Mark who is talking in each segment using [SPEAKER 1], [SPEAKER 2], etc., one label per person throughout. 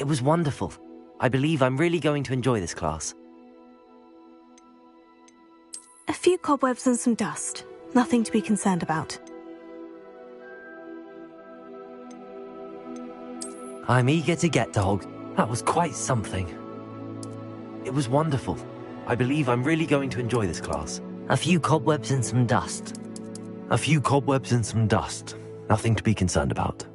[SPEAKER 1] It was wonderful. I believe I'm really going to enjoy this class.
[SPEAKER 2] A few cobwebs and some dust. Nothing to be concerned about.
[SPEAKER 1] I'm eager to get dog. That was quite something. It was wonderful. I believe I'm really going to enjoy this class.
[SPEAKER 3] A few cobwebs and some dust.
[SPEAKER 1] A few cobwebs and some dust. Nothing to be concerned about.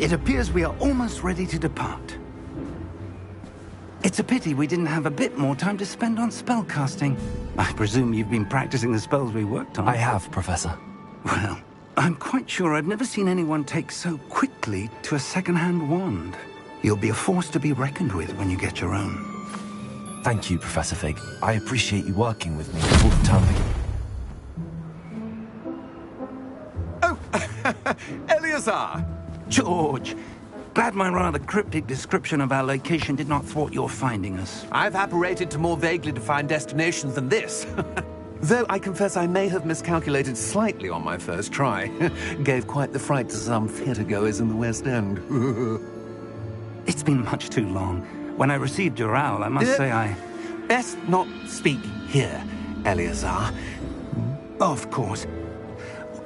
[SPEAKER 4] It appears we are almost ready to depart. It's a pity we didn't have a bit more time to spend on spellcasting. I presume you've been practicing the spells we worked on.
[SPEAKER 1] I have, Professor.
[SPEAKER 4] Well, I'm quite sure I've never seen anyone take so quickly to a second-hand wand. You'll be a force to be reckoned with when you get your own.
[SPEAKER 1] Thank you, Professor Fig. I appreciate you working with me all the time.
[SPEAKER 5] Oh, Eleazar!
[SPEAKER 4] George, glad my rather cryptic description of our location did not thwart your finding us.
[SPEAKER 5] I've apparated to more vaguely defined destinations than this. Though I confess I may have miscalculated slightly on my first try. Gave quite the fright to some theatre-goers in the West End.
[SPEAKER 4] It's been much too long. When I received your owl, I must say I...
[SPEAKER 5] Best not speak here, Eleazar.
[SPEAKER 4] Of course.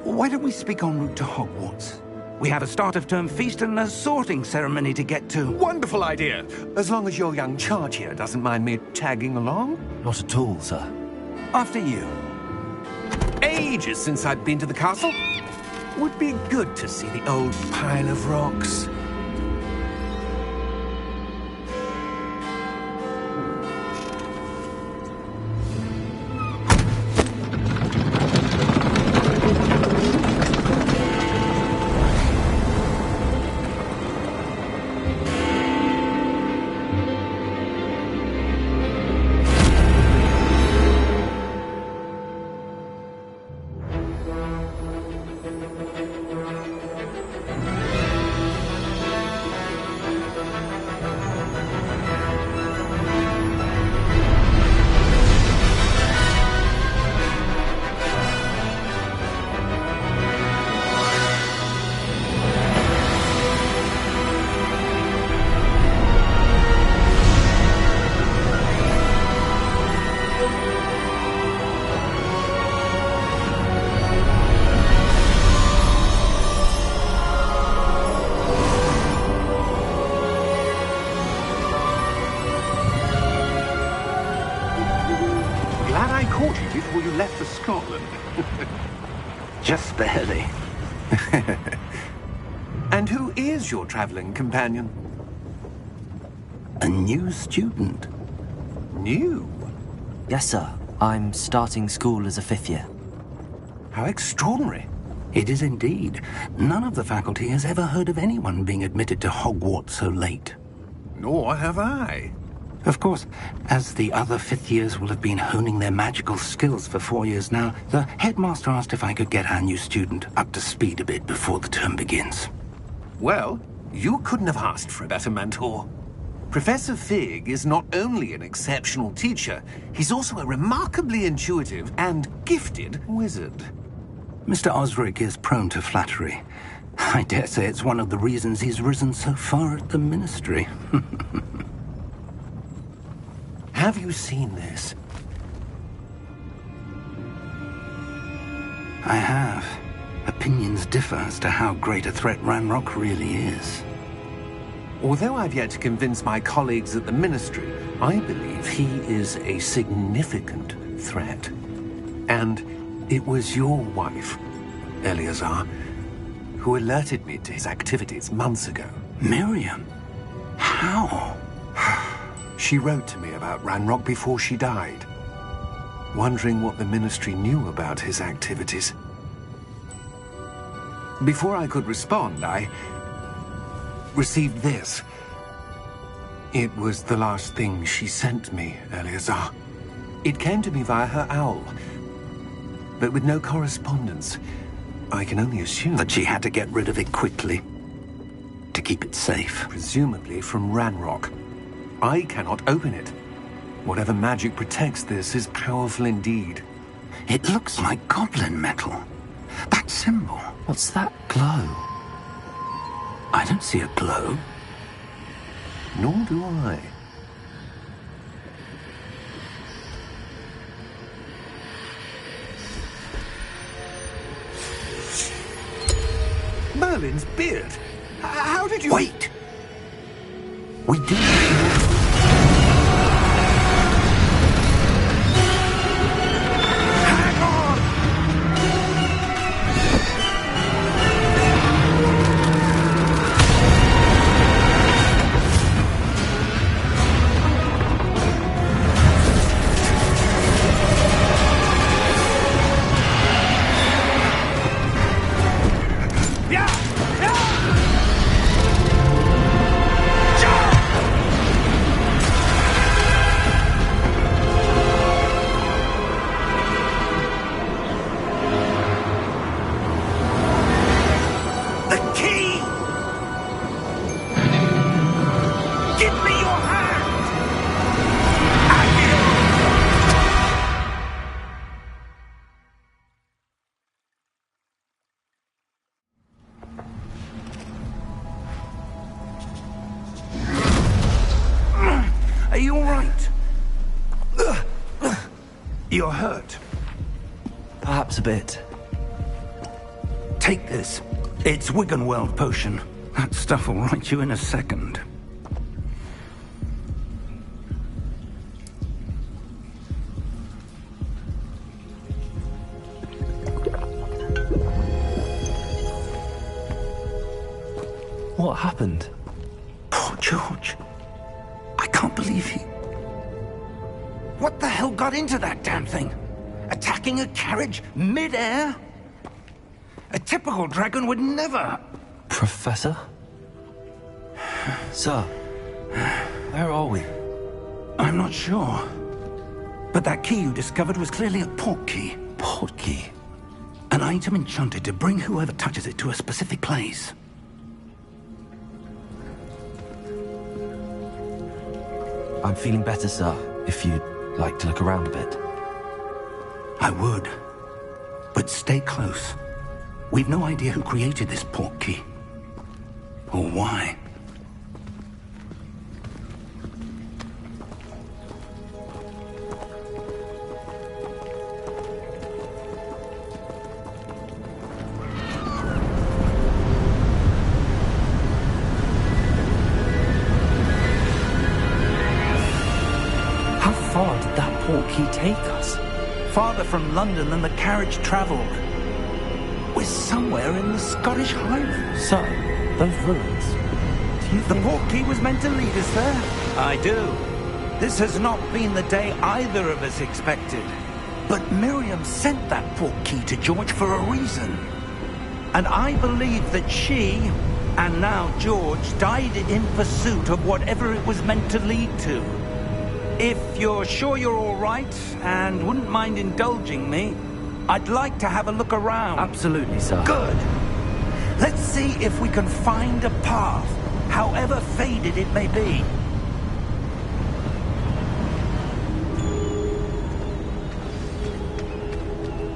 [SPEAKER 4] Why don't we speak en route to Hogwarts? We have a start-of-term feast and a sorting ceremony to get to.
[SPEAKER 5] Wonderful idea! As long as your young charge here doesn't mind me tagging along.
[SPEAKER 1] Not at all, sir.
[SPEAKER 4] After you.
[SPEAKER 5] Ages since I've been to the castle. Would be good to see the old pile of rocks.
[SPEAKER 4] Before you left for Scotland. Just barely.
[SPEAKER 5] And who is your traveling companion?
[SPEAKER 4] A new student.
[SPEAKER 5] New?
[SPEAKER 3] Yes, sir. I'm starting school as a 5th year.
[SPEAKER 5] How extraordinary.
[SPEAKER 4] It is indeed. None of the faculty has ever heard of anyone being admitted to Hogwarts so late.
[SPEAKER 5] Nor have I.
[SPEAKER 4] Of course, as the other 5th years will have been honing their magical skills for 4 years now, the headmaster asked if I could get our new student up to speed a bit before the term begins.
[SPEAKER 5] Well, you couldn't have asked for a better mentor. Professor Fig is not only an exceptional teacher, he's also a remarkably intuitive and gifted wizard.
[SPEAKER 4] Mr. Osric is prone to flattery. I dare say it's one of the reasons he's risen so far at the Ministry.
[SPEAKER 5] Have you seen this?
[SPEAKER 4] I have. Opinions differ as to how great a threat Ranrock really is.
[SPEAKER 5] Although I've yet to convince my colleagues at the Ministry, I believe he is a significant threat. And it was your wife, Eleazar, who alerted me to his activities months ago.
[SPEAKER 4] Miriam? How?
[SPEAKER 5] She wrote to me about Ranrock before she died, wondering what the Ministry knew about his activities. Before I could respond, I received this. It was the last thing she sent me, Eleazar. It came to me via her owl, but with no correspondence. I can only assume
[SPEAKER 4] that she had to get rid of it quickly, to keep it safe.
[SPEAKER 5] Presumably from Ranrock. I cannot open it. Whatever magic protects this is powerful indeed.
[SPEAKER 4] It looks like goblin metal. That symbol.
[SPEAKER 3] What's that glow?
[SPEAKER 4] I don't see a glow.
[SPEAKER 5] Nor do I. Merlin's beard. How did you...
[SPEAKER 4] Wait! We do... you all right? You're hurt.
[SPEAKER 1] Perhaps a bit.
[SPEAKER 4] Take this. It's Wiggenweld potion. That stuff will right you in a second.
[SPEAKER 1] What happened?
[SPEAKER 4] Poor George. I can't believe he... What the hell got into that damn thing? Attacking a carriage mid-air? A typical dragon would never...
[SPEAKER 1] Professor? Sir, where are we?
[SPEAKER 4] I'm not sure. But that key you discovered was clearly a port key.
[SPEAKER 1] Port key?
[SPEAKER 4] An item enchanted to bring whoever touches it to a specific place.
[SPEAKER 1] I'm feeling better, sir, if you'd like to look around a bit.
[SPEAKER 4] I would. But stay close. We've no idea who created this port key. Or why.
[SPEAKER 1] How far did that port key take us?
[SPEAKER 4] Farther from London than the carriage travelled. We're somewhere in the Scottish Highlands.
[SPEAKER 1] Sir, those ruins. Do you
[SPEAKER 4] The
[SPEAKER 1] think...
[SPEAKER 4] port key was meant to lead us there? I do. This has not been the day either of us expected. But Miriam sent that port key to George for a reason. And I believe that she, and now George, died in pursuit of whatever it was meant to lead to. If you're sure you're all right, and wouldn't mind indulging me, I'd like to have a look around.
[SPEAKER 1] Absolutely, sir.
[SPEAKER 4] Good. Let's see if we can find a path, however faded it may be.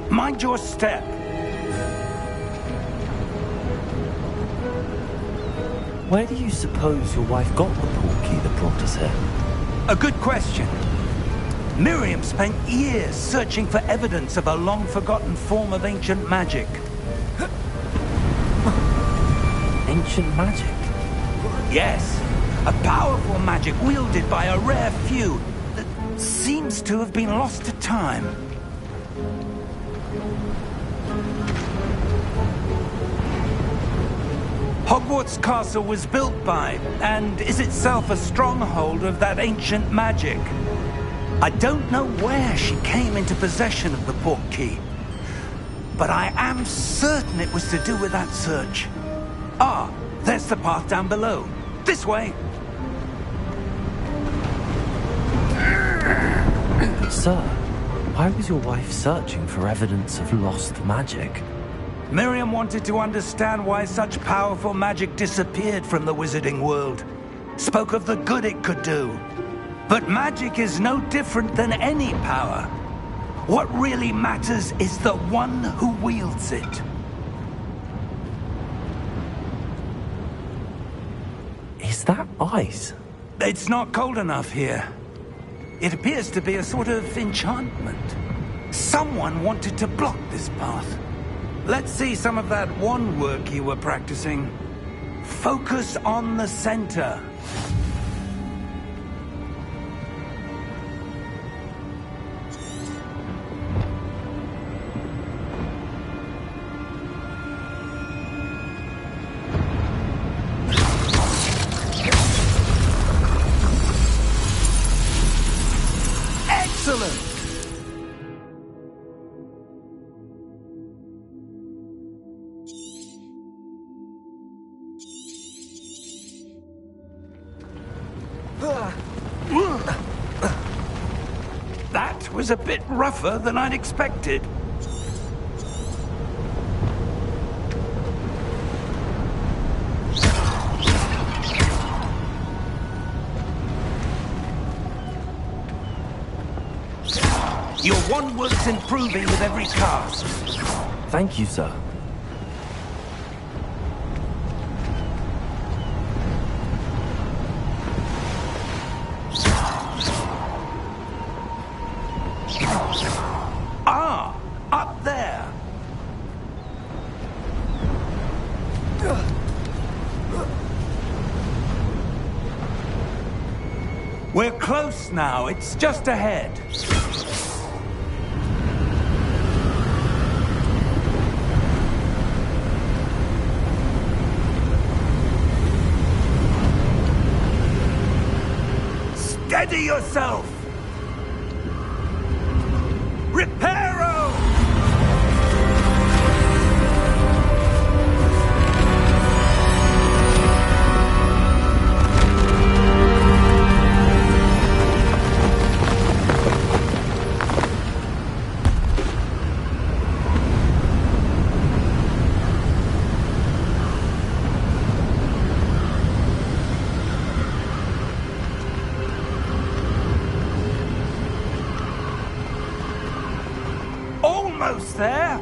[SPEAKER 4] Mind your step.
[SPEAKER 1] Where do you suppose your wife got the port key that brought us here?
[SPEAKER 4] A good question. Miriam spent years searching for evidence of a long-forgotten form of ancient magic.
[SPEAKER 1] Ancient magic?
[SPEAKER 4] Yes, a powerful magic wielded by a rare few that seems to have been lost to time. Hogwarts Castle was built by, and is itself a stronghold of that ancient magic. I don't know where she came into possession of the port key, but I am certain it was to do with that search. Ah, there's the path down below. This way.
[SPEAKER 1] Sir, why was your wife searching for evidence of lost magic?
[SPEAKER 4] Miriam wanted to understand why such powerful magic disappeared from the wizarding world. Spoke of the good it could do. But magic is no different than any power. What really matters is the one who wields it.
[SPEAKER 1] Is that ice?
[SPEAKER 4] It's not cold enough here. It appears to be a sort of enchantment. Someone wanted to block this path. Let's see some of that wand work you were practicing. Focus on the center. Excellent! That was a bit rougher than I'd expected. Your wand work's improving with every cast.
[SPEAKER 1] Thank you, sir.
[SPEAKER 4] We're close now. It's just ahead. Steady yourself! Reparo! Almost there!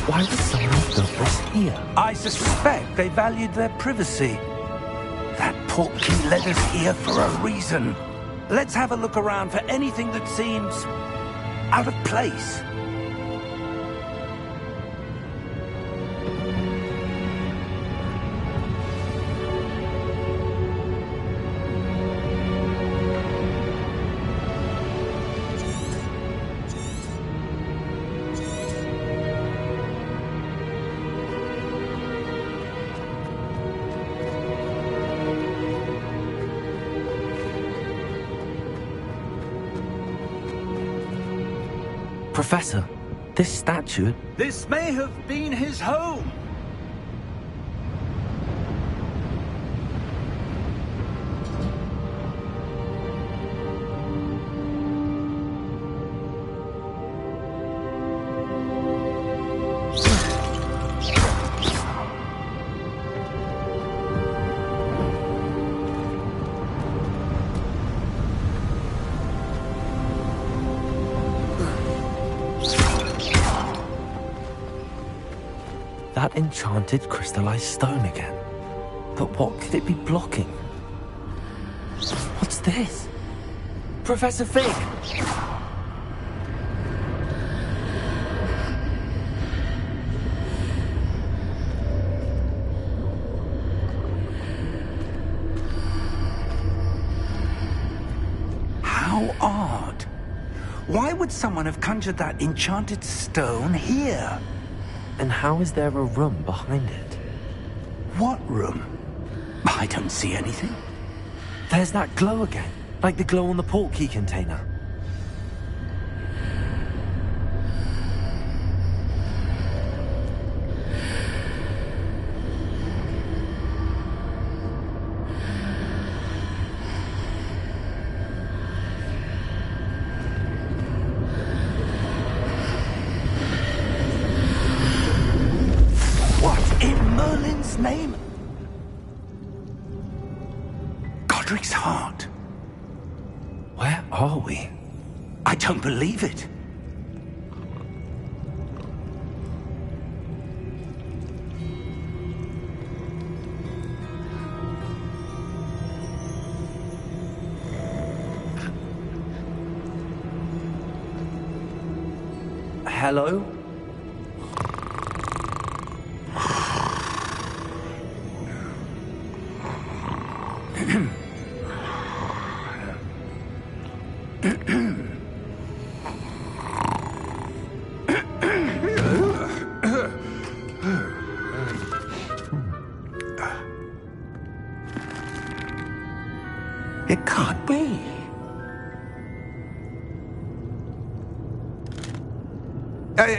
[SPEAKER 1] Why would someone have built this here?
[SPEAKER 4] I suspect they valued their privacy. That portkey led us here for a reason. Let's have a look around for anything that seems out of place.
[SPEAKER 1] Professor, this statue...
[SPEAKER 4] This may have been his home.
[SPEAKER 1] That enchanted crystallized stone again. But what could it be blocking? What's this? Professor Fig!
[SPEAKER 4] How odd. Why would someone have conjured that enchanted stone here?
[SPEAKER 1] And how is there a room behind it?
[SPEAKER 4] What room? I don't see anything.
[SPEAKER 1] There's that glow again, like the glow on the portkey container.
[SPEAKER 4] Name? Godric's heart.
[SPEAKER 1] Where are we?
[SPEAKER 4] I don't believe it.
[SPEAKER 1] Hello?
[SPEAKER 4] It can't be.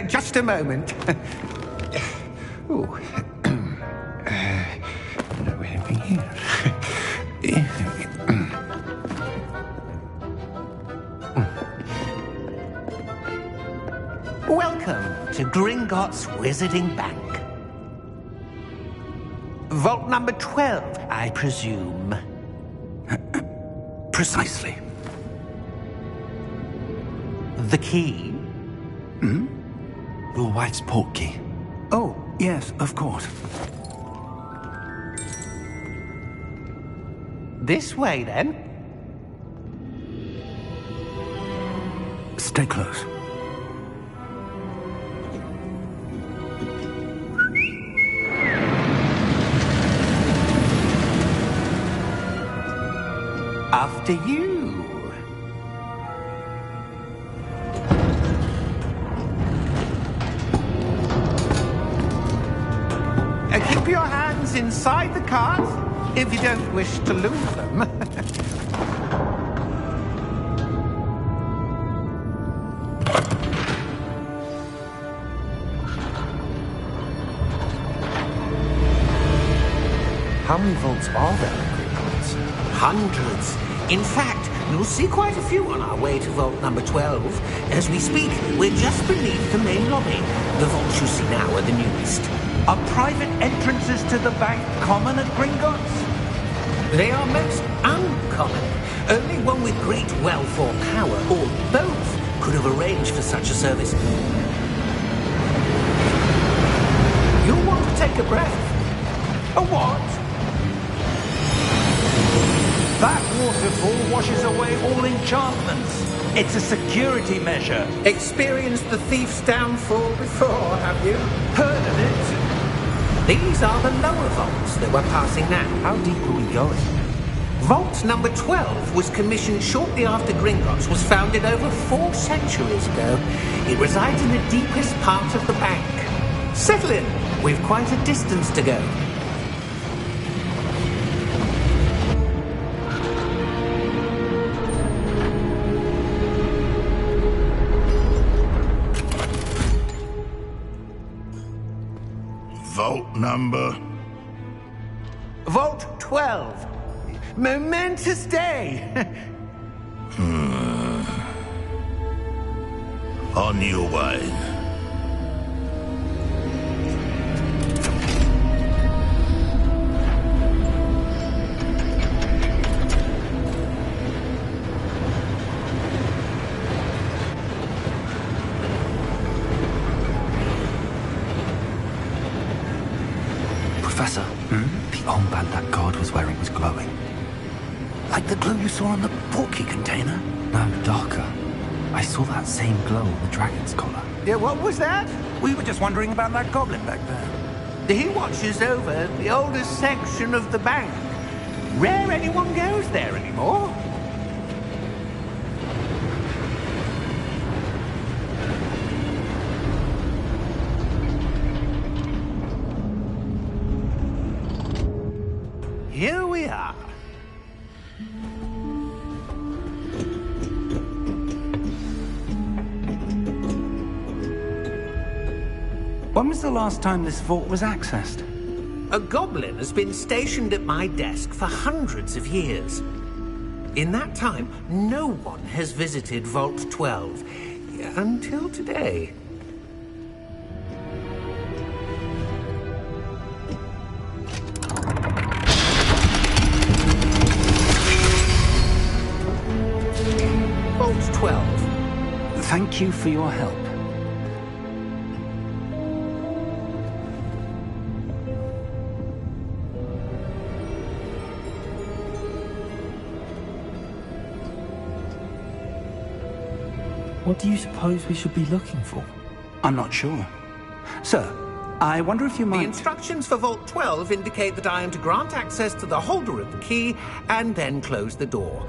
[SPEAKER 4] Just a moment. Oh.
[SPEAKER 6] Welcome to Gringotts Wizarding Bank. Vault number 12, I presume.
[SPEAKER 4] Precisely.
[SPEAKER 6] The key?
[SPEAKER 4] Hmm?
[SPEAKER 1] Your wife's portkey.
[SPEAKER 4] Oh, yes, of course.
[SPEAKER 6] This way, then.
[SPEAKER 4] Stay close.
[SPEAKER 6] After you. Keep your hands inside the cart if you don't wish to lose them.
[SPEAKER 1] How many vaults are there in Gringotts?
[SPEAKER 6] Hundreds. In fact, you'll see quite a few on our way to vault number 12. As we speak, we're just beneath the main lobby. The vaults you see now are the newest.
[SPEAKER 4] Are private entrances to the bank common at Gringotts?
[SPEAKER 6] They are most uncommon. Only one with great wealth or power, or both, could have arranged for such a service. take a breath.
[SPEAKER 4] A what? That waterfall washes away all enchantments. It's a security measure.
[SPEAKER 6] Experienced the thief's downfall before, have you?
[SPEAKER 4] Heard of it?
[SPEAKER 6] These are the lower vaults that we're passing now.
[SPEAKER 1] How deep are we going?
[SPEAKER 6] Vault number 12 was commissioned shortly after Gringotts was founded over 4 centuries ago. It resides in the deepest part of the bank. Settle in. We've quite a distance to go.
[SPEAKER 7] Vault number?
[SPEAKER 4] Vault 12. Momentous day.
[SPEAKER 7] On your way.
[SPEAKER 3] Professor, the armband that guard was wearing was glowing.
[SPEAKER 4] Like the glow you saw on the portkey container?
[SPEAKER 3] No, darker. I saw that same glow on the dragon's collar.
[SPEAKER 4] Yeah, what was that? We were just wondering about that goblin back there.
[SPEAKER 6] He watches over the oldest section of the bank. Rare anyone goes there anymore.
[SPEAKER 4] Here we are. When was the last time this vault was accessed?
[SPEAKER 6] A goblin has been stationed at my desk for hundreds of years. In that time, no one has visited Vault 12 until today. Vault 12.
[SPEAKER 4] Thank you for your help.
[SPEAKER 1] What do you suppose we should be looking for?
[SPEAKER 4] I'm not sure. Sir, I wonder if you
[SPEAKER 6] The
[SPEAKER 4] might...
[SPEAKER 6] instructions for Vault 12 indicate that I am to grant access to the holder of the key and then close the door.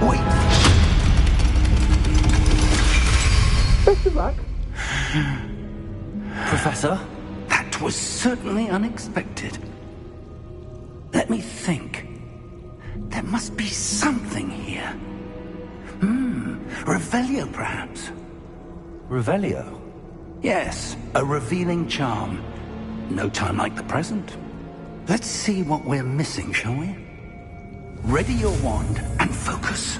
[SPEAKER 4] Wait!
[SPEAKER 6] Best of luck.
[SPEAKER 1] Professor?
[SPEAKER 4] That was certainly unexpected. Let me think. There must be something here. Revelio, perhaps?
[SPEAKER 1] Revelio?
[SPEAKER 4] Yes, a revealing charm. No time like the present. Let's see what we're missing, shall we? Ready your wand and focus.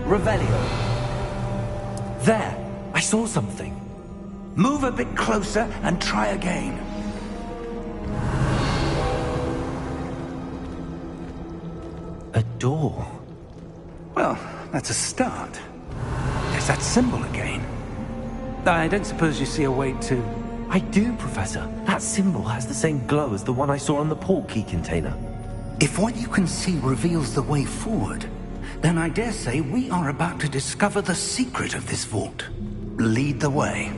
[SPEAKER 1] Revelio. There! I saw something.
[SPEAKER 4] Move a bit closer and try again.
[SPEAKER 1] A door.
[SPEAKER 4] Well, that's a start. There's that symbol again. I don't suppose you see a way to...
[SPEAKER 1] I do, Professor. That symbol has the same glow as the one I saw on the portkey container.
[SPEAKER 4] If what you can see reveals the way forward, then I dare say we are about to discover the secret of this vault. Lead the way.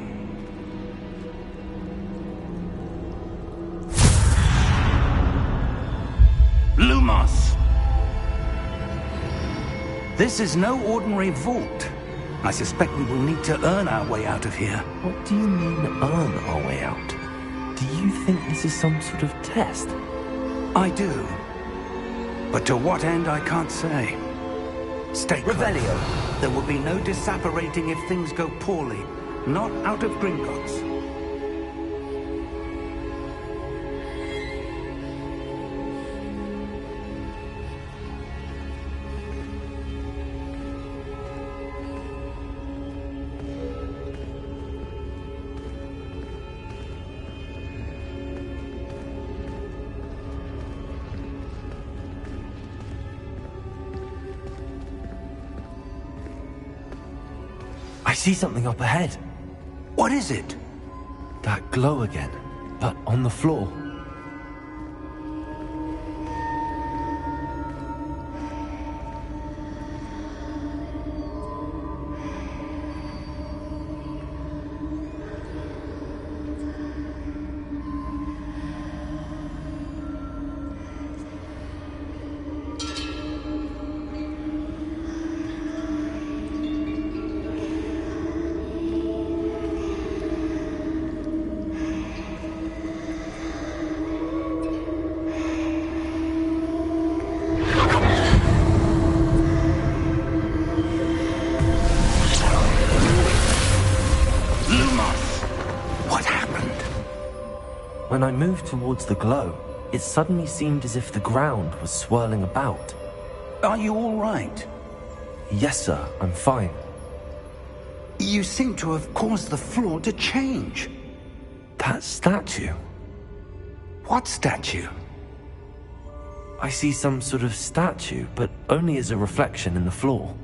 [SPEAKER 4] Lumos! This is no ordinary vault. I suspect we will need to earn our way out of here.
[SPEAKER 1] What do you mean, earn our way out? Do you think this is some sort of test?
[SPEAKER 4] I do. But to what end, I can't say. Stay close.
[SPEAKER 8] Revelio.
[SPEAKER 4] There will be no disapparating if things go poorly. Not out of Gringotts.
[SPEAKER 1] I see something up ahead.
[SPEAKER 4] What is it?
[SPEAKER 1] That glow again, but on the floor. When I moved towards the glow, it suddenly seemed as if the ground was swirling about.
[SPEAKER 4] Are you all right?
[SPEAKER 1] Yes, sir, I'm fine.
[SPEAKER 4] You seem to have caused the floor to change.
[SPEAKER 1] That statue?
[SPEAKER 4] What statue?
[SPEAKER 1] I see some sort of statue, but only as a reflection in the floor.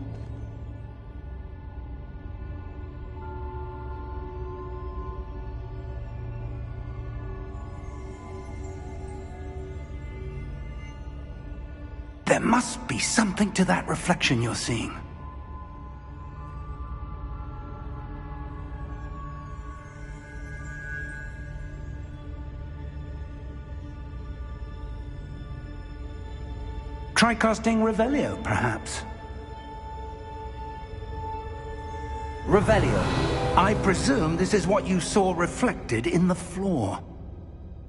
[SPEAKER 4] There must be something to that reflection you're seeing. Try casting Revelio, perhaps.
[SPEAKER 8] Revelio.
[SPEAKER 4] I presume this is what you saw reflected in the floor.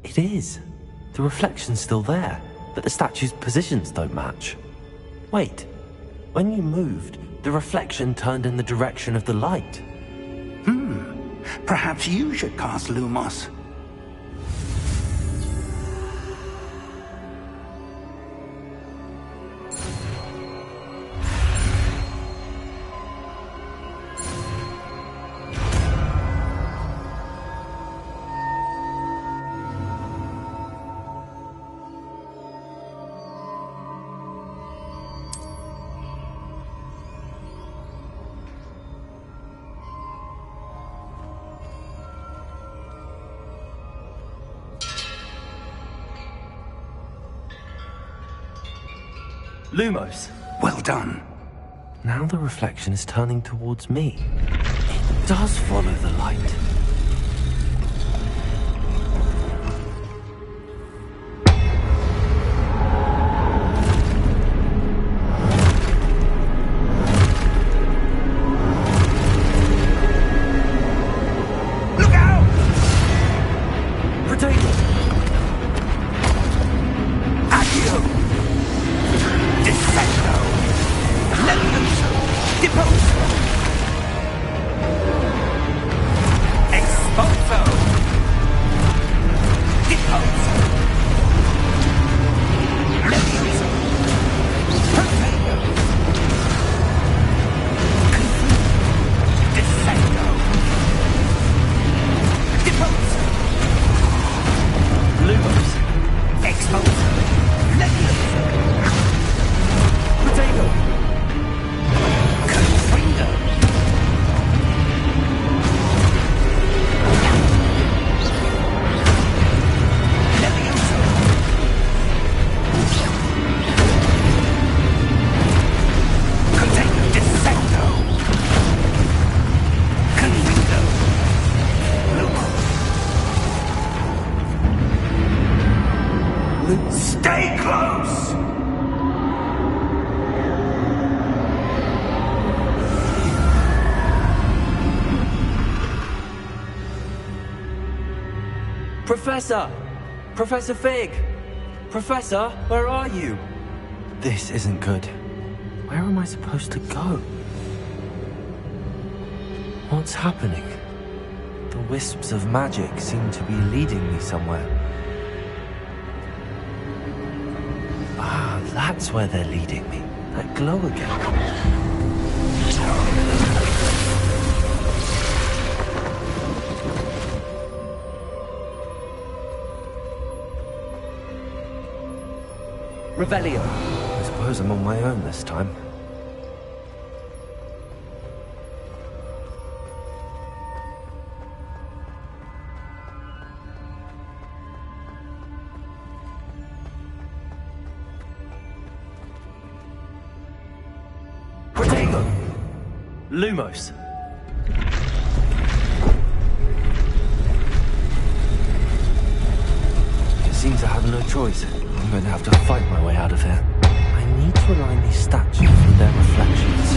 [SPEAKER 1] It is. The reflection's still there, but the statue's positions don't match. Wait, when you moved, the reflection turned in the direction of the light.
[SPEAKER 4] Perhaps you should cast Lumos.
[SPEAKER 1] Lumos.
[SPEAKER 4] Well done.
[SPEAKER 1] Now the reflection is turning towards me. It does follow the light.
[SPEAKER 4] Look out!
[SPEAKER 1] Potato!
[SPEAKER 4] Accio! Descendo! Levioso! Deposo! Expulso! Deposo! Levioso! Potato! Descendo! Deposo!
[SPEAKER 1] Lumos.
[SPEAKER 4] Expulso! Levioso!
[SPEAKER 1] Potato!
[SPEAKER 4] Confringo! Levioso! Potato Descendo! Confringo! Lupo! Stay close!
[SPEAKER 1] Professor! Professor Fig! Professor, where are you? This isn't good. Where am I supposed to go? What's happening? The wisps of magic seem to be leading me somewhere. Ah, that's where they're leading me. That glow again.
[SPEAKER 8] Revelio.
[SPEAKER 1] I suppose I'm on my own this time.
[SPEAKER 8] Protego.
[SPEAKER 1] Lumos. It seems I have no choice. I'm going to have to fight my way out of here. I need to align these statues with their reflections.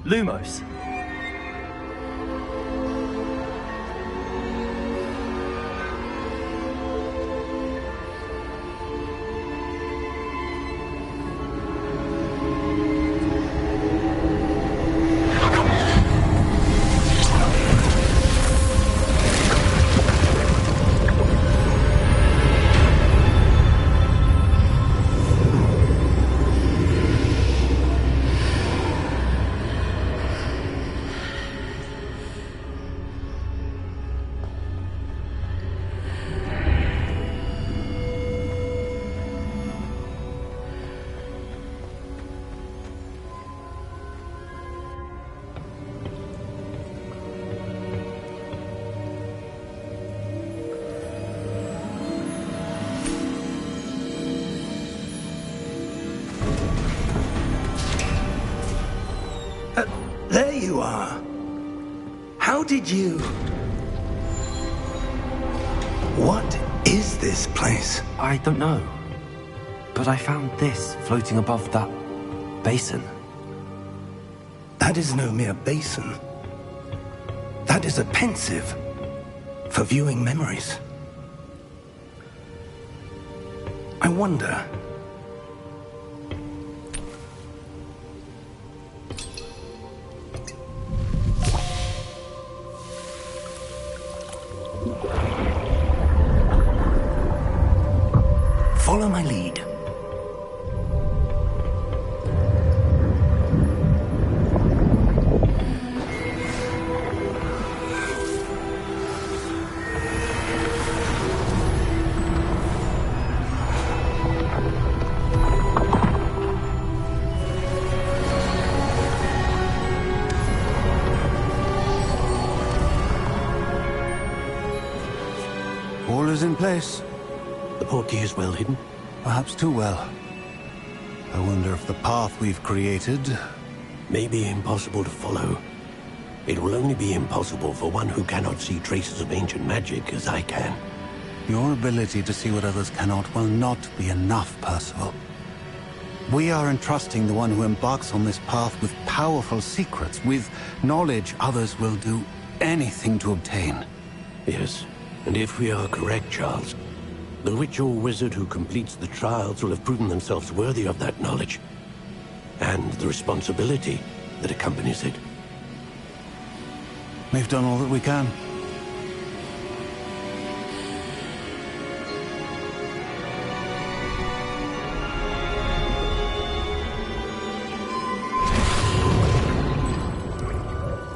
[SPEAKER 1] Lumos.
[SPEAKER 4] There you are. How did you... What is this place?
[SPEAKER 1] I don't know. But I found this floating above that basin.
[SPEAKER 4] That is no mere basin. That is a pensive for viewing memories. I wonder... Follow my lead.
[SPEAKER 9] All is in place.
[SPEAKER 10] The portkey is well hidden.
[SPEAKER 9] Perhaps too well. I wonder if the path we've created...
[SPEAKER 10] May be impossible to follow. It will only be impossible for one who cannot see traces of ancient magic as I can.
[SPEAKER 9] Your ability to see what others cannot will not be enough, Percival. We are entrusting the one who embarks on this path with powerful secrets, with knowledge others will do anything to obtain.
[SPEAKER 10] Yes, and if we are correct, Charles, the witch or wizard who completes the trials will have proven themselves worthy of that knowledge, and the responsibility that accompanies it.
[SPEAKER 9] We've done all that we can.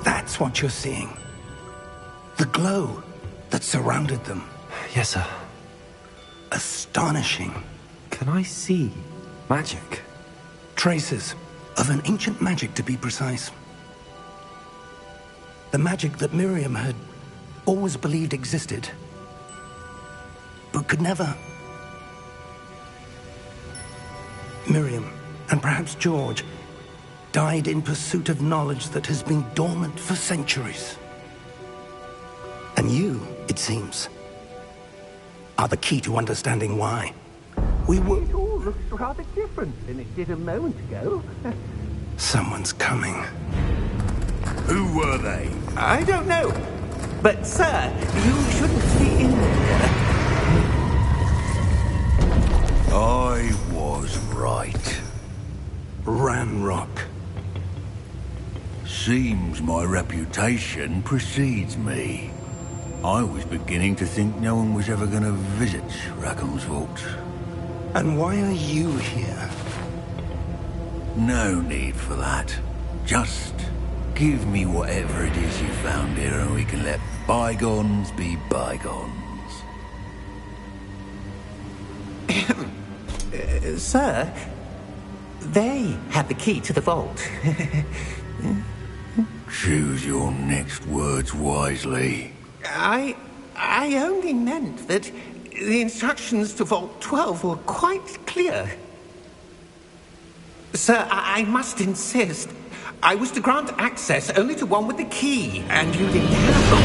[SPEAKER 4] That's what you're seeing. The glow that surrounded them.
[SPEAKER 1] Yes, sir.
[SPEAKER 4] Astonishing.
[SPEAKER 1] Can I see magic?
[SPEAKER 4] Traces of an ancient magic, to be precise. The magic that Miriam had always believed existed, but could never. Miriam, and perhaps George, died in pursuit of knowledge that has been dormant for centuries. And you, it seems, are the key to understanding why. We were...
[SPEAKER 6] It all looks rather different than it did a moment ago.
[SPEAKER 4] Someone's coming.
[SPEAKER 7] Who were they?
[SPEAKER 6] I don't know. But, sir, you shouldn't be in there.
[SPEAKER 7] I was right.
[SPEAKER 4] Ranrock.
[SPEAKER 7] Seems my reputation precedes me. I was beginning to think no one was ever going to visit Rackham's vault.
[SPEAKER 4] And why are you here?
[SPEAKER 7] No need for that. Just give me whatever it is you found here and we can let bygones be bygones.
[SPEAKER 6] Sir, they had the key to the vault.
[SPEAKER 7] Choose your next words wisely.
[SPEAKER 6] I only meant that the instructions to Vault 12 were quite clear. Sir, I must insist. I was to grant access only to one with the key, and you didn't have them.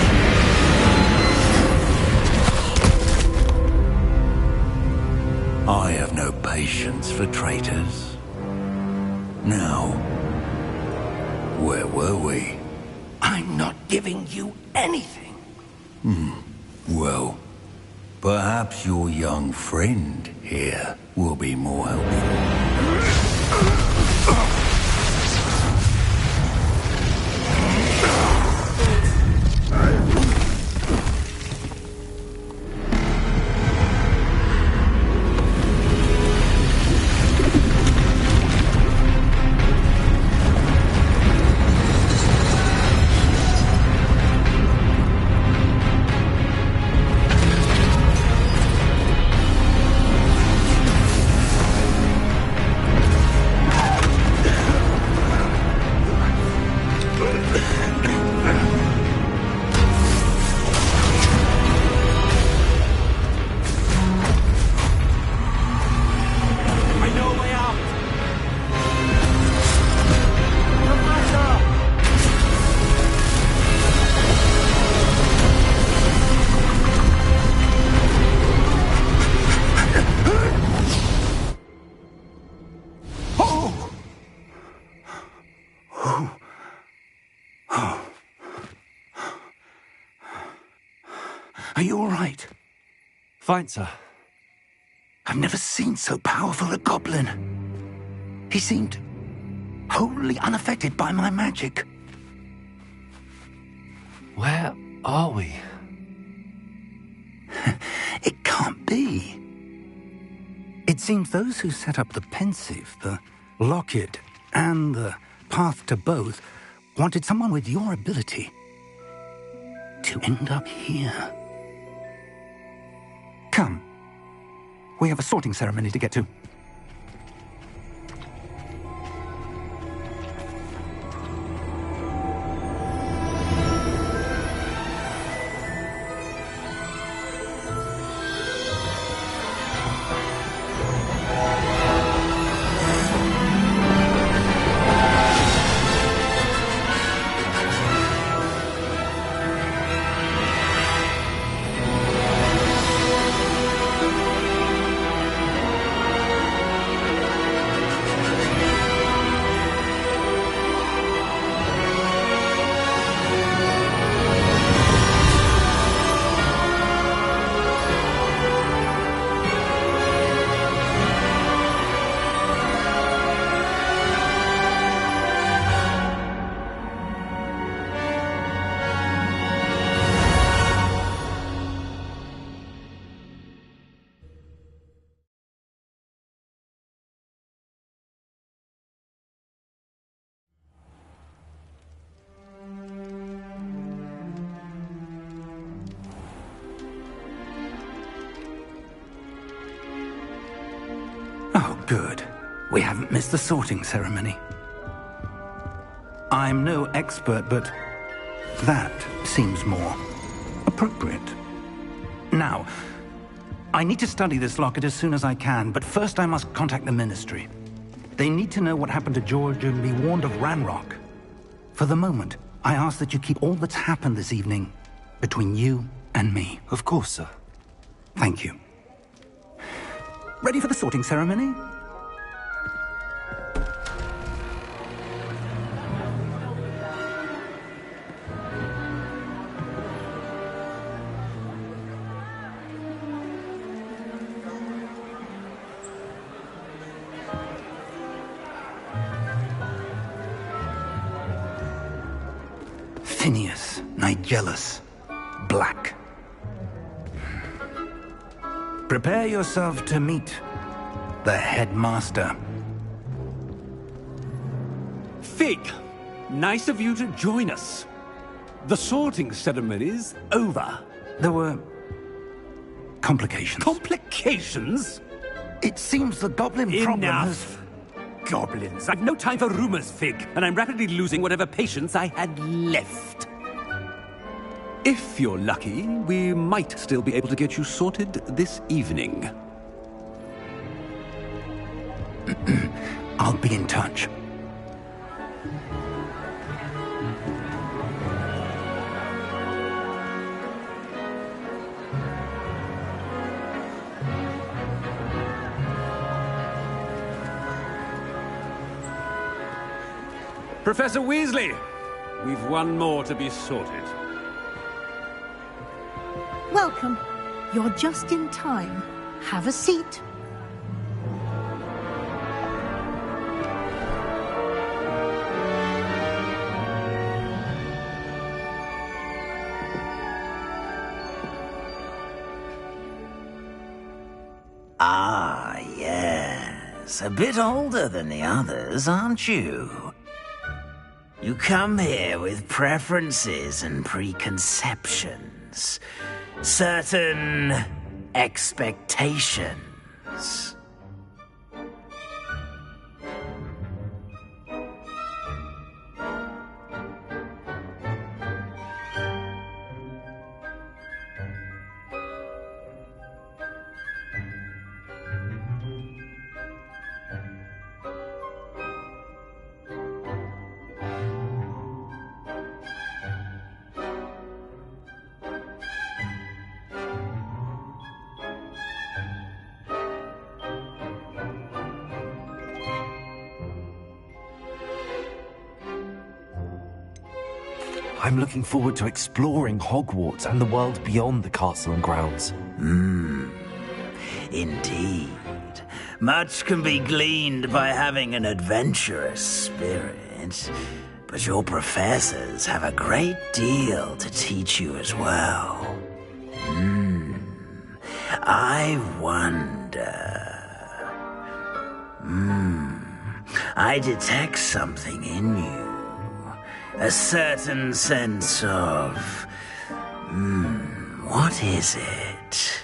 [SPEAKER 7] I have no patience for traitors. Now, where were we?
[SPEAKER 4] I'm not giving you anything.
[SPEAKER 7] Well, perhaps your young friend here will be more helpful.
[SPEAKER 4] Are you all right?
[SPEAKER 1] Fine, sir.
[SPEAKER 4] I've never seen so powerful a goblin. He seemed wholly unaffected by my magic.
[SPEAKER 1] Where are we?
[SPEAKER 4] It can't be. It seems those who set up the pensive, the locket, and the path to both wanted someone with your ability to end up here. Come. We have a sorting ceremony to get to. Oh, good. We haven't missed the sorting ceremony. I'm no expert, but that seems more appropriate. Now, I need to study this locket as soon as I can, but first I must contact the Ministry. They need to know what happened to George and be warned of Ranrock. For the moment, I ask that you keep all that's happened this evening between you and me.
[SPEAKER 1] Of course, sir.
[SPEAKER 4] Thank you. Ready for the sorting ceremony? Phineas, Nigellus, Black. Prepare yourself to meet the headmaster.
[SPEAKER 11] Fig, nice of you to join us. The sorting ceremony's over.
[SPEAKER 4] There were complications.
[SPEAKER 11] Complications?
[SPEAKER 4] It seems the goblin problem has...
[SPEAKER 11] Goblins. I've no time for rumors, Fig, and I'm rapidly losing whatever patience I had left. If you're lucky, we might still be able to get you sorted this evening.
[SPEAKER 4] I'll be in touch.
[SPEAKER 11] Professor Weasley, we've one more to be sorted.
[SPEAKER 12] Welcome. You're just in time. Have a seat.
[SPEAKER 13] Ah, yes. A bit older than the others, aren't you? You come here with preferences and preconceptions. Certain expectations.
[SPEAKER 1] I'm looking forward to exploring Hogwarts and the world beyond the castle and grounds.
[SPEAKER 13] Indeed. Much can be gleaned by having an adventurous spirit, but your professors have a great deal to teach you as well. I wonder... I detect something in you. A certain sense of... what is it?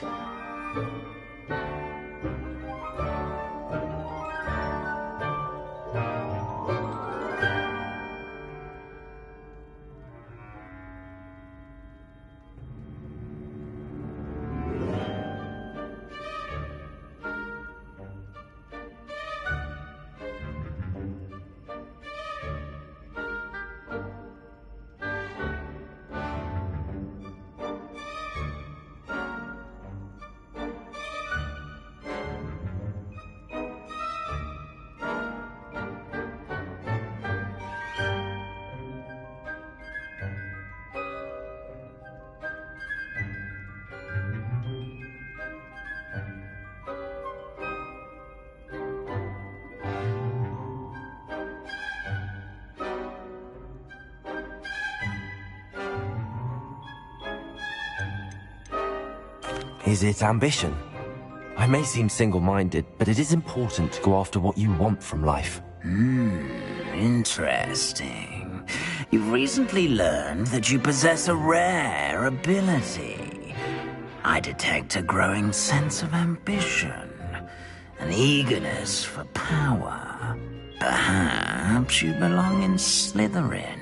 [SPEAKER 1] Is it ambition? I may seem single-minded, but it is important to go after what you want from life.
[SPEAKER 13] Interesting. You've recently learned that you possess a rare ability. I detect a growing sense of ambition, an eagerness for power. Perhaps you belong in Slytherin.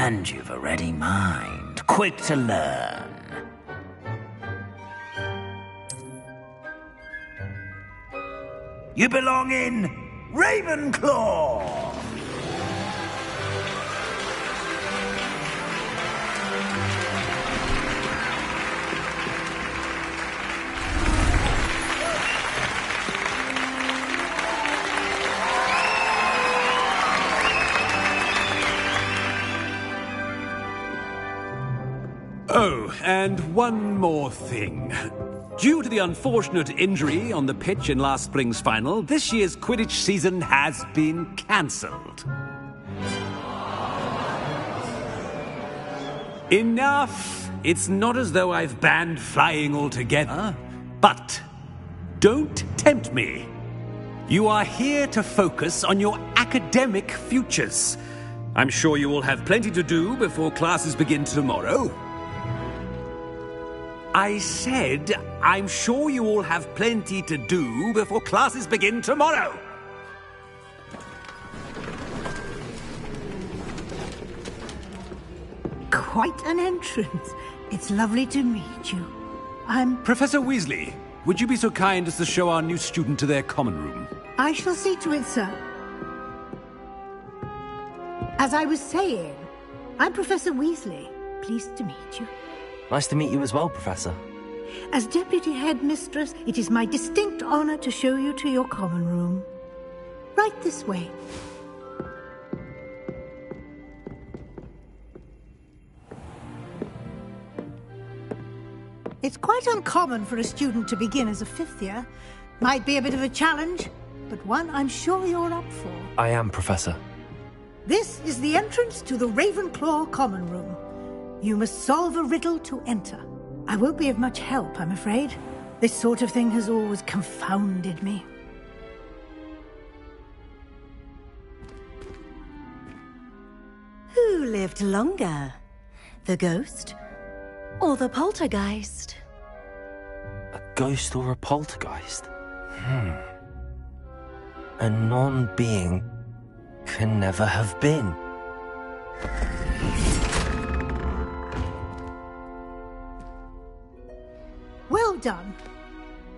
[SPEAKER 13] And you've a ready mind, quick to learn. You belong in Ravenclaw!
[SPEAKER 11] Oh, and one more thing. Due to the unfortunate injury on the pitch in last spring's final, this year's Quidditch season has been cancelled. Enough! It's not as though I've banned flying altogether, but don't tempt me. You are here to focus on your academic futures. I'm sure you will have plenty to do before classes begin tomorrow. I said, I'm sure you all have plenty to do before classes begin tomorrow.
[SPEAKER 12] Quite an entrance. It's lovely to meet you. I'm...
[SPEAKER 11] Professor Weasley, would you be so kind as to show our new student to their common room?
[SPEAKER 12] I shall see to it, sir. As I was saying, I'm Professor Weasley. Pleased to meet you.
[SPEAKER 1] Nice to meet you as well, Professor.
[SPEAKER 12] As Deputy Headmistress, it is my distinct honor to show you to your common room. Right this way. It's quite uncommon for a student to begin as a fifth year. Might be a bit of a challenge, but one I'm sure you're up for.
[SPEAKER 1] I am, Professor.
[SPEAKER 12] This is the entrance to the Ravenclaw common room. You must solve a riddle to enter. I won't be of much help, I'm afraid. This sort of thing has always confounded me.
[SPEAKER 14] Who lived longer? The ghost or the poltergeist?
[SPEAKER 1] A ghost or a poltergeist? A non-being can never have been.
[SPEAKER 12] Well done.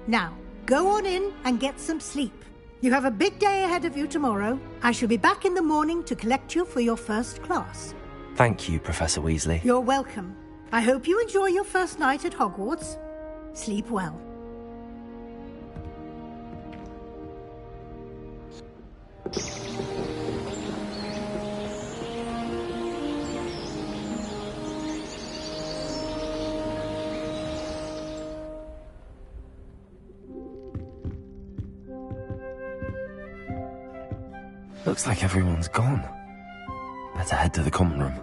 [SPEAKER 12] Now, go on in and get some sleep. You have a big day ahead of you tomorrow. I shall be back in the morning to collect you for your first class.
[SPEAKER 1] Thank you, Professor Weasley.
[SPEAKER 12] You're welcome. I hope you enjoy your first night at Hogwarts. Sleep well.
[SPEAKER 1] Looks like everyone's gone. Better head to the common room.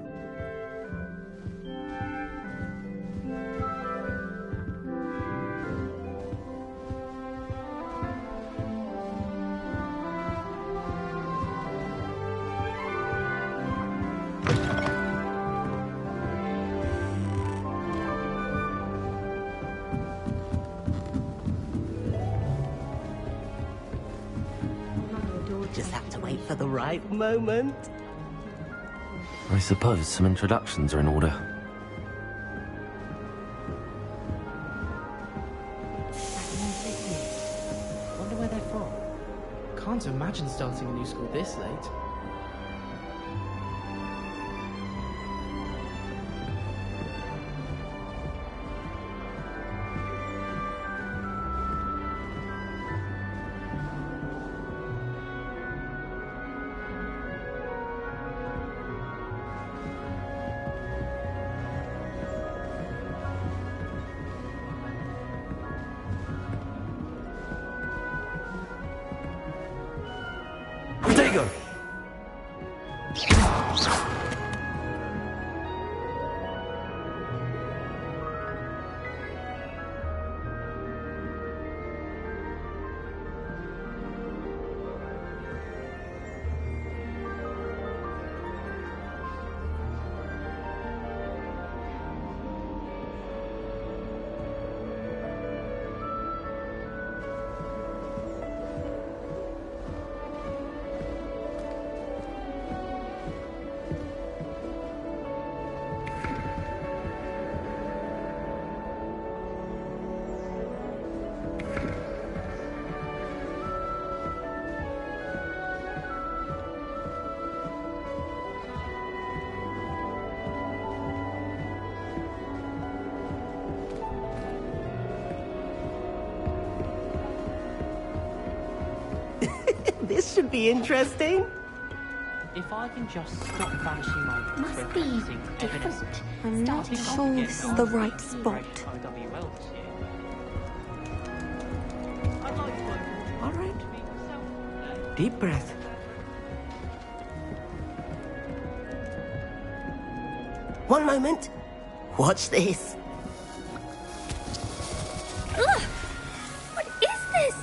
[SPEAKER 14] Just have to wait for the right moment.
[SPEAKER 1] I suppose some introductions are in order.
[SPEAKER 15] Wonder where they're from. Can't imagine starting a new school this late.
[SPEAKER 1] Protego!
[SPEAKER 16] be interesting.
[SPEAKER 15] If I can just stop vanishing my
[SPEAKER 17] Must be different.
[SPEAKER 2] I'm not sure this is the right spot.
[SPEAKER 16] All right. Deep breath. One moment. Watch this.
[SPEAKER 17] Ugh! What is this?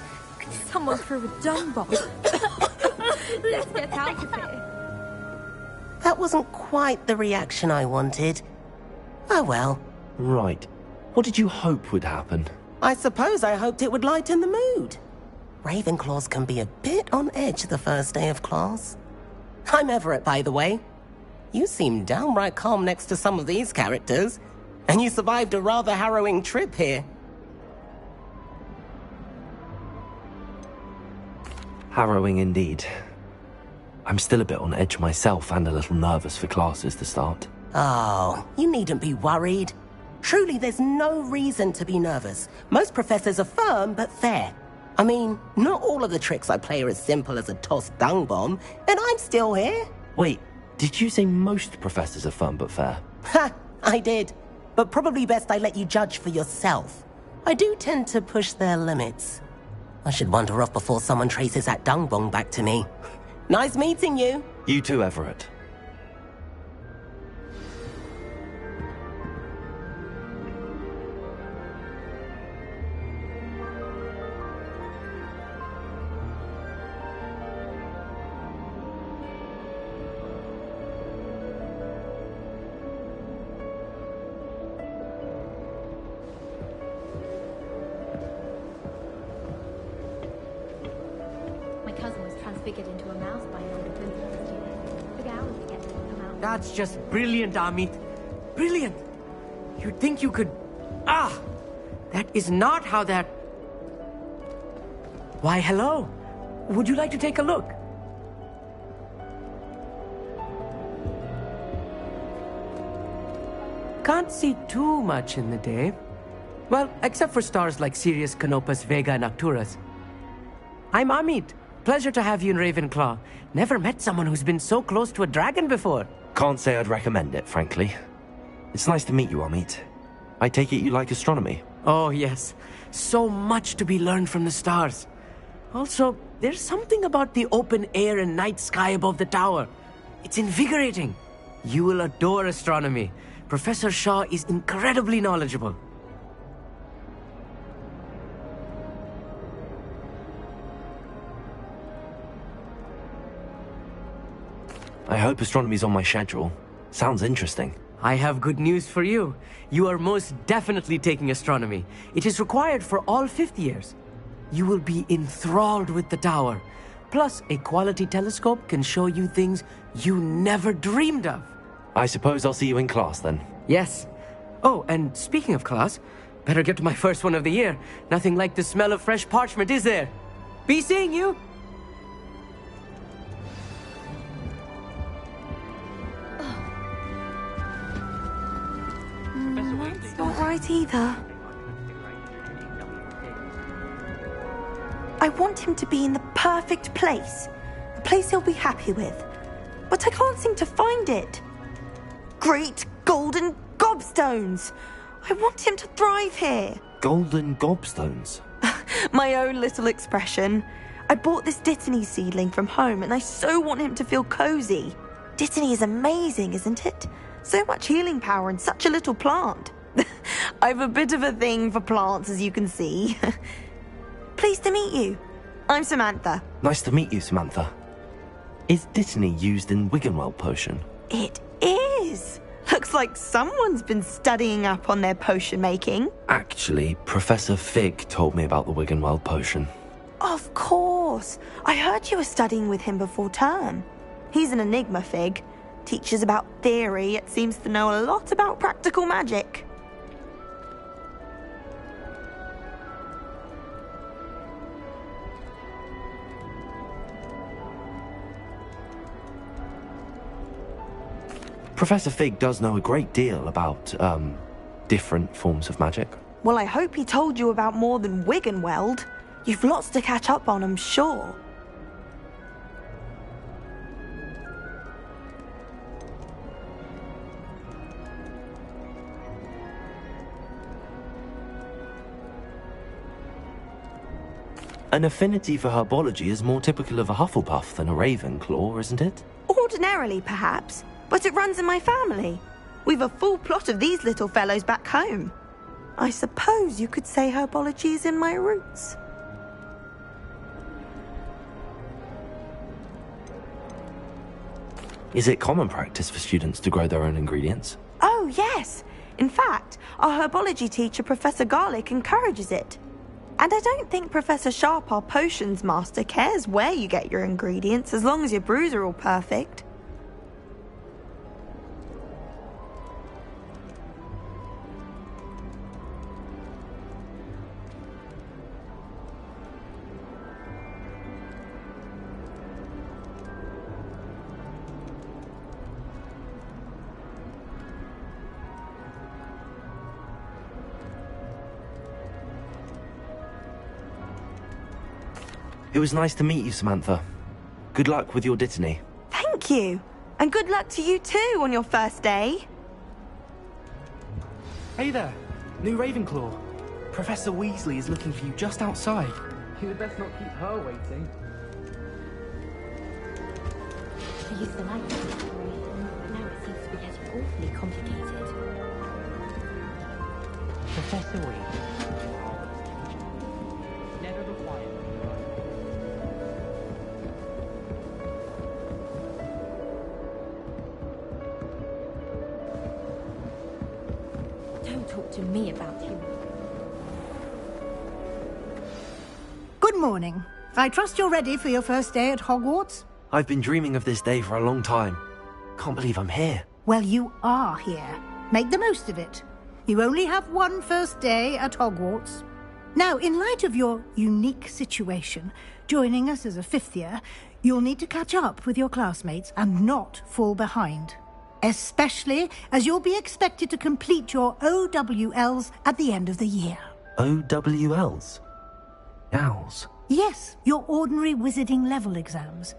[SPEAKER 2] Someone threw a dung bomb.
[SPEAKER 17] Let's get out of here.
[SPEAKER 16] That wasn't quite the reaction I wanted. Oh well.
[SPEAKER 1] Right. What did you hope would happen?
[SPEAKER 16] I suppose I hoped it would lighten the mood. Ravenclaws can be a bit on edge the first day of class. I'm Everett, by the way. You seem downright calm next to some of these characters, and you survived a rather harrowing trip here.
[SPEAKER 1] Harrowing indeed. I'm still a bit on edge myself and a little nervous for classes to start.
[SPEAKER 16] Oh, you needn't be worried. Truly, there's no reason to be nervous. Most professors are firm but fair. I mean, not all of the tricks I play are as simple as a tossed dung bomb, and I'm still here.
[SPEAKER 1] Wait, did you say most professors are firm but fair?
[SPEAKER 16] Ha, I did. But probably best I let you judge for yourself. I do tend to push their limits. I should wander off before someone traces that dung bomb back to me. Nice meeting you.
[SPEAKER 1] You too, Everett.
[SPEAKER 17] My cousin was transfigured into a mouse by an older princess last year. Took hours to get to come out.
[SPEAKER 16] That's just brilliant, Amit. Brilliant. You'd think you could... Ah! That is not how that... Why, hello. Would you like to take a look? Can't see too much in the day. Well, except for stars like Sirius, Canopus, Vega, and Arcturus. I'm Amit. Pleasure to have you in Ravenclaw. Never met someone who's been so close to a dragon before.
[SPEAKER 1] Can't say I'd recommend it, frankly. It's nice to meet you, Amit. I take it you like astronomy?
[SPEAKER 16] Oh, yes. So much to be learned from the stars. Also, there's something about the open air and night sky above the tower. It's invigorating. You will adore astronomy. Professor Shaw is incredibly knowledgeable.
[SPEAKER 1] I hope astronomy's on my schedule. Sounds interesting.
[SPEAKER 16] I have good news for you. You are most definitely taking astronomy. It is required for all fifth years. You will be enthralled with the tower. Plus, a quality telescope can show you things you never dreamed of.
[SPEAKER 1] I suppose I'll see you in class then.
[SPEAKER 16] Yes. Oh, and speaking of class, better get to my first one of the year. Nothing like the smell of fresh parchment, is there? Be seeing you!
[SPEAKER 2] That's not right either. I want him to be in the perfect place. A place he'll be happy with. But I can't seem to find it. Great golden gobstones! I want him to thrive here.
[SPEAKER 1] Golden gobstones?
[SPEAKER 2] My own little expression. I bought this Dittany seedling from home and I so want him to feel cozy. Dittany is amazing, isn't it? So much healing power in such a little plant. I've a bit of a thing for plants, as you can see. Pleased to meet you. I'm Samantha.
[SPEAKER 1] Nice to meet you, Samantha. Is Dittany used in Wiggenweld potion?
[SPEAKER 2] It is. Looks like someone's been studying up on their potion making.
[SPEAKER 1] Actually, Professor Fig told me about the Wiggenweld potion.
[SPEAKER 2] Of course. I heard you were studying with him before term. He's an enigma, Fig. Teaches about theory, yet seems to know a lot about practical magic.
[SPEAKER 1] Professor Fig does know a great deal about, different forms of magic.
[SPEAKER 2] Well, I hope he told you about more than Wiggenweld. You've lots to catch up on, I'm sure.
[SPEAKER 1] An affinity for herbology is more typical of a Hufflepuff than a Ravenclaw, isn't it?
[SPEAKER 2] Ordinarily, perhaps, but it runs in my family. We've a full plot of these little fellows back home. I suppose you could say herbology is in my roots.
[SPEAKER 1] Is it common practice for students to grow their own ingredients?
[SPEAKER 2] Oh, yes. In fact, our herbology teacher, Professor Garlick, encourages it. And I don't think Professor Sharp, our potions master, cares where you get your ingredients as long as your brews are all perfect.
[SPEAKER 1] It was nice to meet you, Samantha. Good luck with your dittany.
[SPEAKER 2] Thank you. And good luck to you too on your first day.
[SPEAKER 15] Hey there, new Ravenclaw. Professor Weasley is looking for you just outside. You'd best not keep her waiting.
[SPEAKER 17] I used to like that story, but now it seems to be getting awfully complicated.
[SPEAKER 15] Professor Weasley. Never required.
[SPEAKER 17] Don't talk to me about him.
[SPEAKER 12] Good morning. I trust you're ready for your first day at Hogwarts?
[SPEAKER 1] I've been dreaming of this day for a long time. Can't believe I'm here.
[SPEAKER 12] Well, you are here. Make the most of it. You only have one first day at Hogwarts. Now, in light of your unique situation, joining us as a fifth year, you'll need to catch up with your classmates and not fall behind. Especially as you'll be expected to complete your OWLs at the end of the year.
[SPEAKER 1] OWLs? Owls?
[SPEAKER 12] Yes, your ordinary wizarding level exams.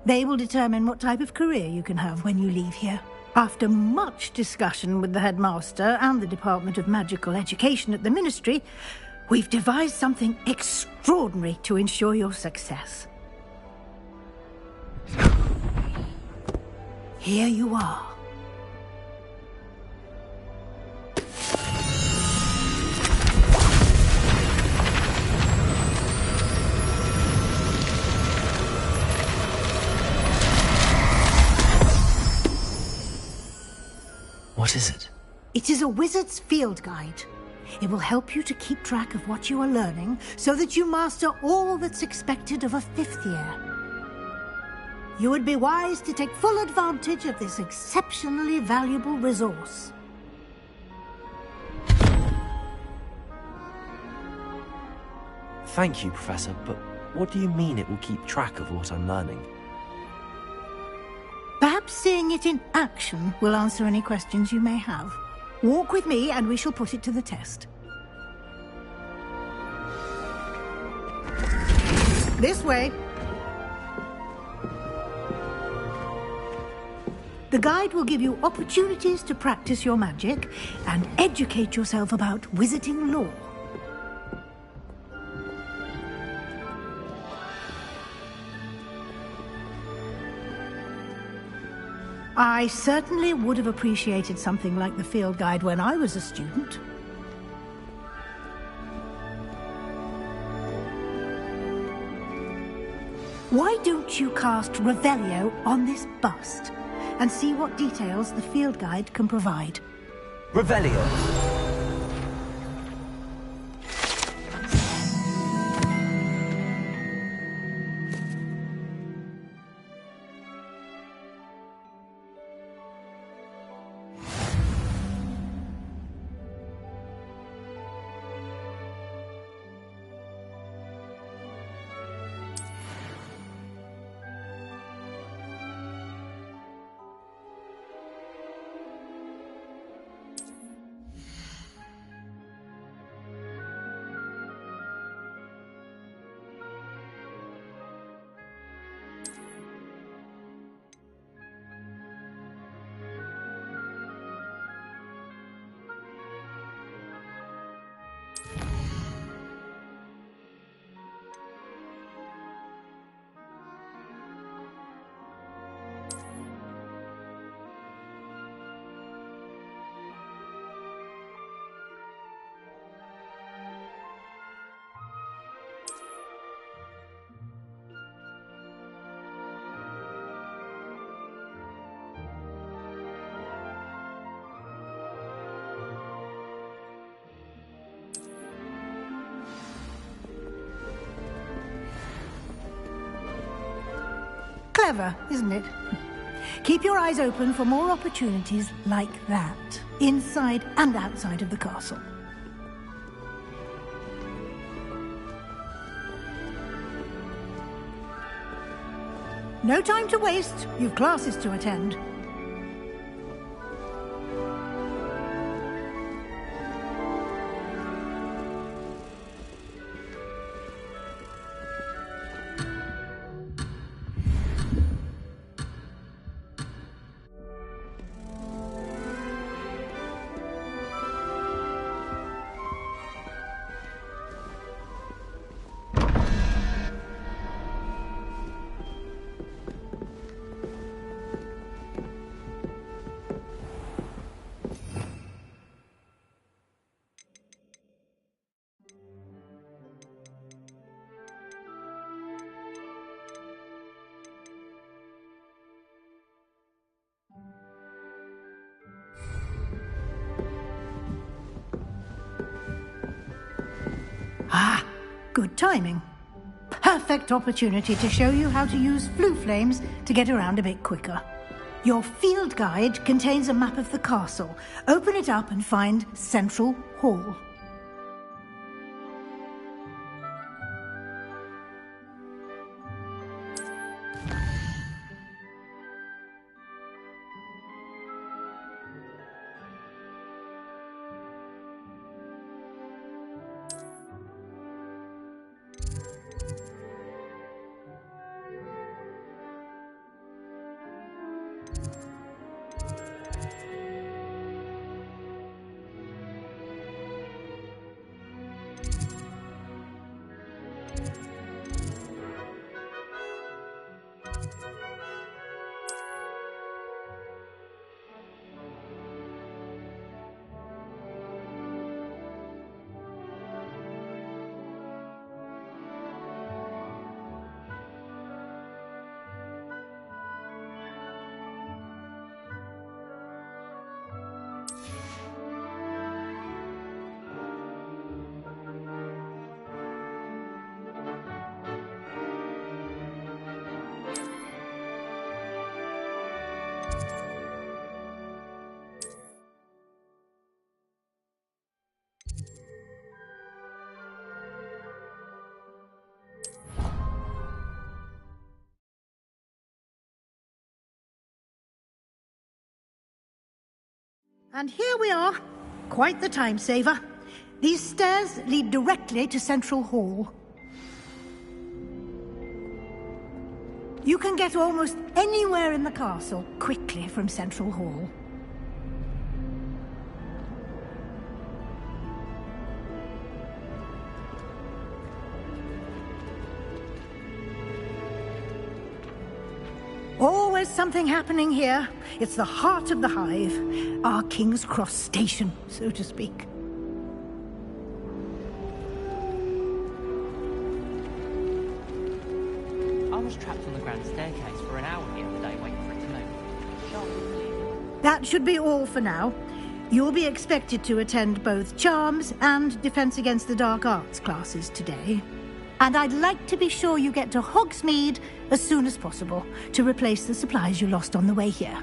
[SPEAKER 12] They will determine what type of career you can have when you leave here. After much discussion with the headmaster and the Department of Magical Education at the Ministry, we've devised something extraordinary to ensure your success. Here you are.
[SPEAKER 1] What is it?
[SPEAKER 12] It is a wizard's field guide. It will help you to keep track of what you are learning so that you master all that's expected of a fifth year. You would be wise to take full advantage of this exceptionally valuable resource.
[SPEAKER 1] Thank you, Professor, but what do you mean it will keep track of what I'm learning?
[SPEAKER 12] Perhaps seeing it in action will answer any questions you may have. Walk with me and we shall put it to the test. This way. The guide will give you opportunities to practice your magic and educate yourself about wizarding lore. I certainly would have appreciated something like the field guide when I was a student. Why don't you cast Revelio on this bust and see what details the field guide can provide?
[SPEAKER 8] Revelio.
[SPEAKER 12] Clever, isn't it? Keep your eyes open for more opportunities like that, inside and outside of the castle. No time to waste. You've classes to attend. Ah, good timing. Perfect opportunity to show you how to use flue flames to get around a bit quicker. Your field guide contains a map of the castle. Open it up and find Central Hall. And here we are. Quite the time saver. These stairs lead directly to Central Hall. You can get almost anywhere in the castle quickly from Central Hall. Always something happening here. It's the heart of the hive. Our King's Cross station, so to speak.
[SPEAKER 15] I was trapped on the grand staircase for an hour the other day waiting for it to move.
[SPEAKER 12] That should be all for now. You'll be expected to attend both Charms and Defense Against the Dark Arts classes today. And I'd like to be sure you get to Hogsmeade as soon as possible to replace the supplies you lost on the way here.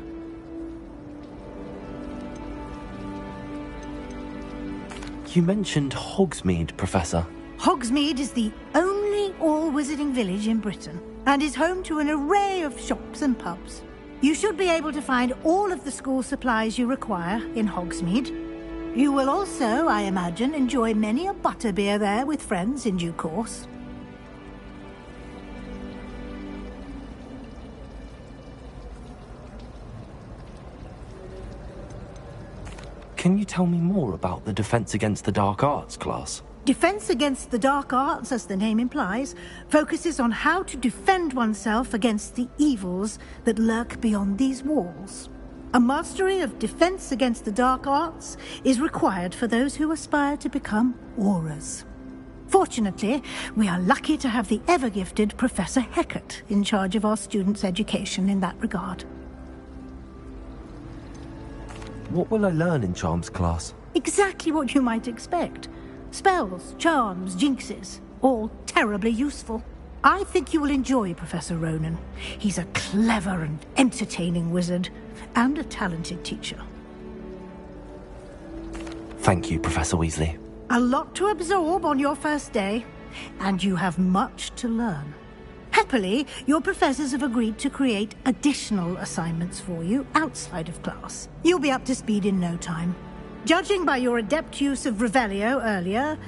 [SPEAKER 1] You mentioned Hogsmeade, Professor.
[SPEAKER 12] Hogsmeade is the only all-wizarding village in Britain and is home to an array of shops and pubs. You should be able to find all of the school supplies you require in Hogsmeade. You will also, I imagine, enjoy many a butterbeer there with friends in due course.
[SPEAKER 1] Can you tell me more about the Defense Against the Dark Arts class?
[SPEAKER 12] Defense Against the Dark Arts, as the name implies, focuses on how to defend oneself against the evils that lurk beyond these walls. A mastery of Defense Against the Dark Arts is required for those who aspire to become Aurors. Fortunately, we are lucky to have the ever-gifted Professor Hecat in charge of our students' education in that regard.
[SPEAKER 1] What will I learn in Charms class?
[SPEAKER 12] Exactly what you might expect. Spells, charms, jinxes, all terribly useful. I think you will enjoy Professor Ronan. He's a clever and entertaining wizard, and a talented teacher.
[SPEAKER 1] Thank you, Professor Weasley.
[SPEAKER 12] A lot to absorb on your first day, and you have much to learn. Happily, your professors have agreed to create additional assignments for you outside of class. You'll be up to speed in no time. Judging by your adept use of Revelio earlier,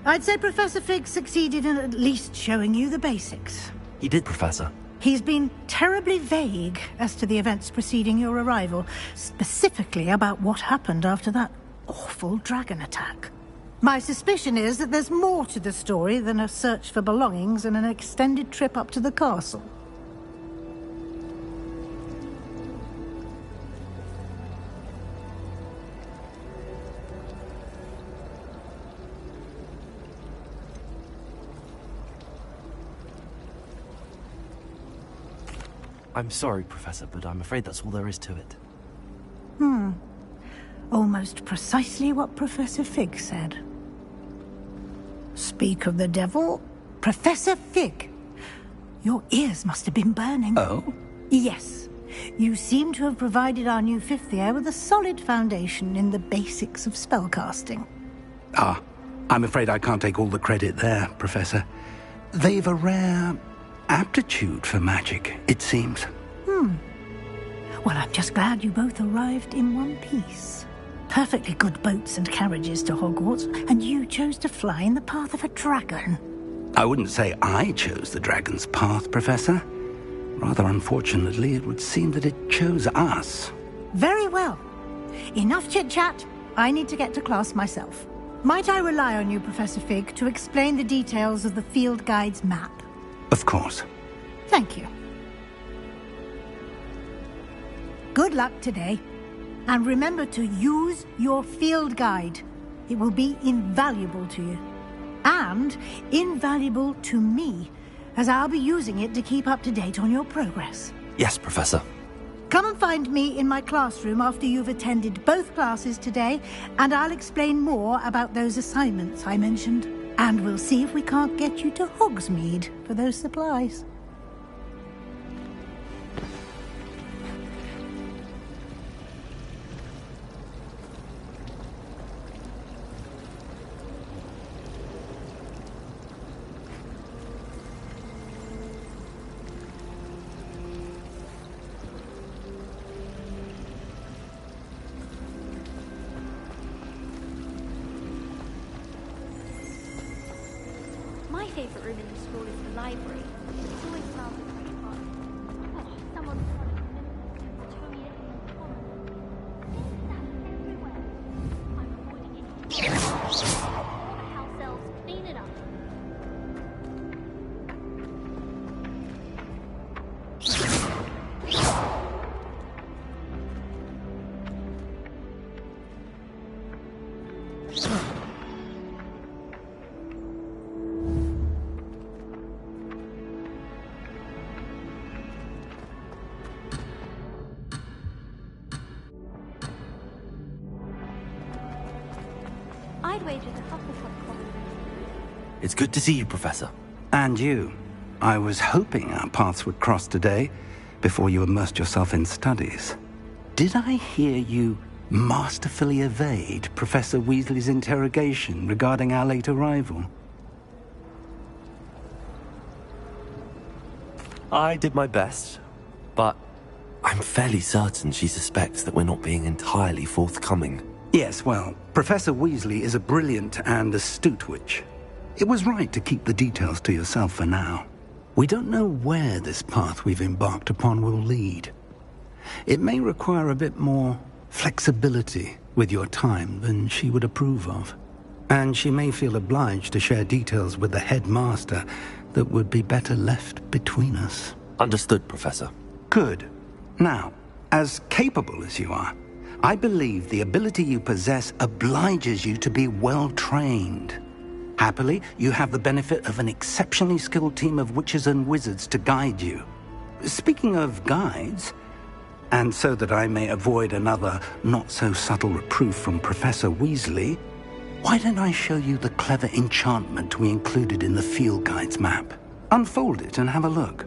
[SPEAKER 12] I'd say Professor Fig succeeded in at least showing you the basics.
[SPEAKER 1] He did, Professor.
[SPEAKER 12] He's been terribly vague as to the events preceding your arrival, specifically about what happened after that awful dragon attack. My suspicion is that there's more to the story than a search for belongings and an extended trip up to the castle.
[SPEAKER 1] I'm sorry, Professor, but I'm afraid that's all there is to it.
[SPEAKER 12] Almost precisely what Professor Fig said. Speak of the devil, Professor Fig. Your ears must have been burning.
[SPEAKER 4] Oh?
[SPEAKER 12] Yes. You seem to have provided our new fifth year with a solid foundation in the basics of spellcasting.
[SPEAKER 4] Ah, I'm afraid I can't take all the credit there, Professor. They've a rare aptitude for magic, it seems.
[SPEAKER 12] Well, I'm just glad you both arrived in one piece. Perfectly good boats and carriages to Hogwarts, and you chose to fly in the path of a dragon.
[SPEAKER 4] I wouldn't say I chose the dragon's path, Professor. Rather unfortunately, it would seem that it chose us.
[SPEAKER 12] Very well. Enough chit-chat. I need to get to class myself. Might I rely on you, Professor Fig, to explain the details of the field guide's map?
[SPEAKER 4] Of course.
[SPEAKER 12] Thank you. Good luck today. And remember to use your field guide. It will be invaluable to you. And invaluable to me, as I'll be using it to keep up to date on your progress.
[SPEAKER 1] Yes, Professor.
[SPEAKER 12] Come and find me in my classroom after you've attended both classes today, and I'll explain more about those assignments I mentioned. And we'll see if we can't get you to Hogsmeade for those supplies.
[SPEAKER 17] My favourite room in the school is the library. It's always smells of fresh books. Oh, someone's trying to tell me it's common. That's everywhere. I'm avoiding it. All the house elves clean it up. I'd wager the Hufflepuff common.
[SPEAKER 1] It's good to see you, Professor.
[SPEAKER 4] And you. I was hoping our paths would cross today, before you immersed yourself in studies. Did I hear you masterfully evade Professor Weasley's interrogation regarding our late arrival?
[SPEAKER 1] I did my best, but I'm fairly certain she suspects that we're not being entirely forthcoming.
[SPEAKER 4] Yes, well, Professor Weasley is a brilliant and astute witch. It was right to keep the details to yourself for now. We don't know where this path we've embarked upon will lead. It may require a bit more flexibility with your time than she would approve of. And she may feel obliged to share details with the headmaster that would be better left between us.
[SPEAKER 1] Understood, Professor.
[SPEAKER 4] Good. Now, as capable as you are, I believe the ability you possess obliges you to be well-trained. Happily, you have the benefit of an exceptionally skilled team of witches and wizards to guide you. Speaking of guides, and so that I may avoid another not-so-subtle reproof from Professor Weasley, why don't I show you the clever enchantment we included in the field guide's map? Unfold it and have a look.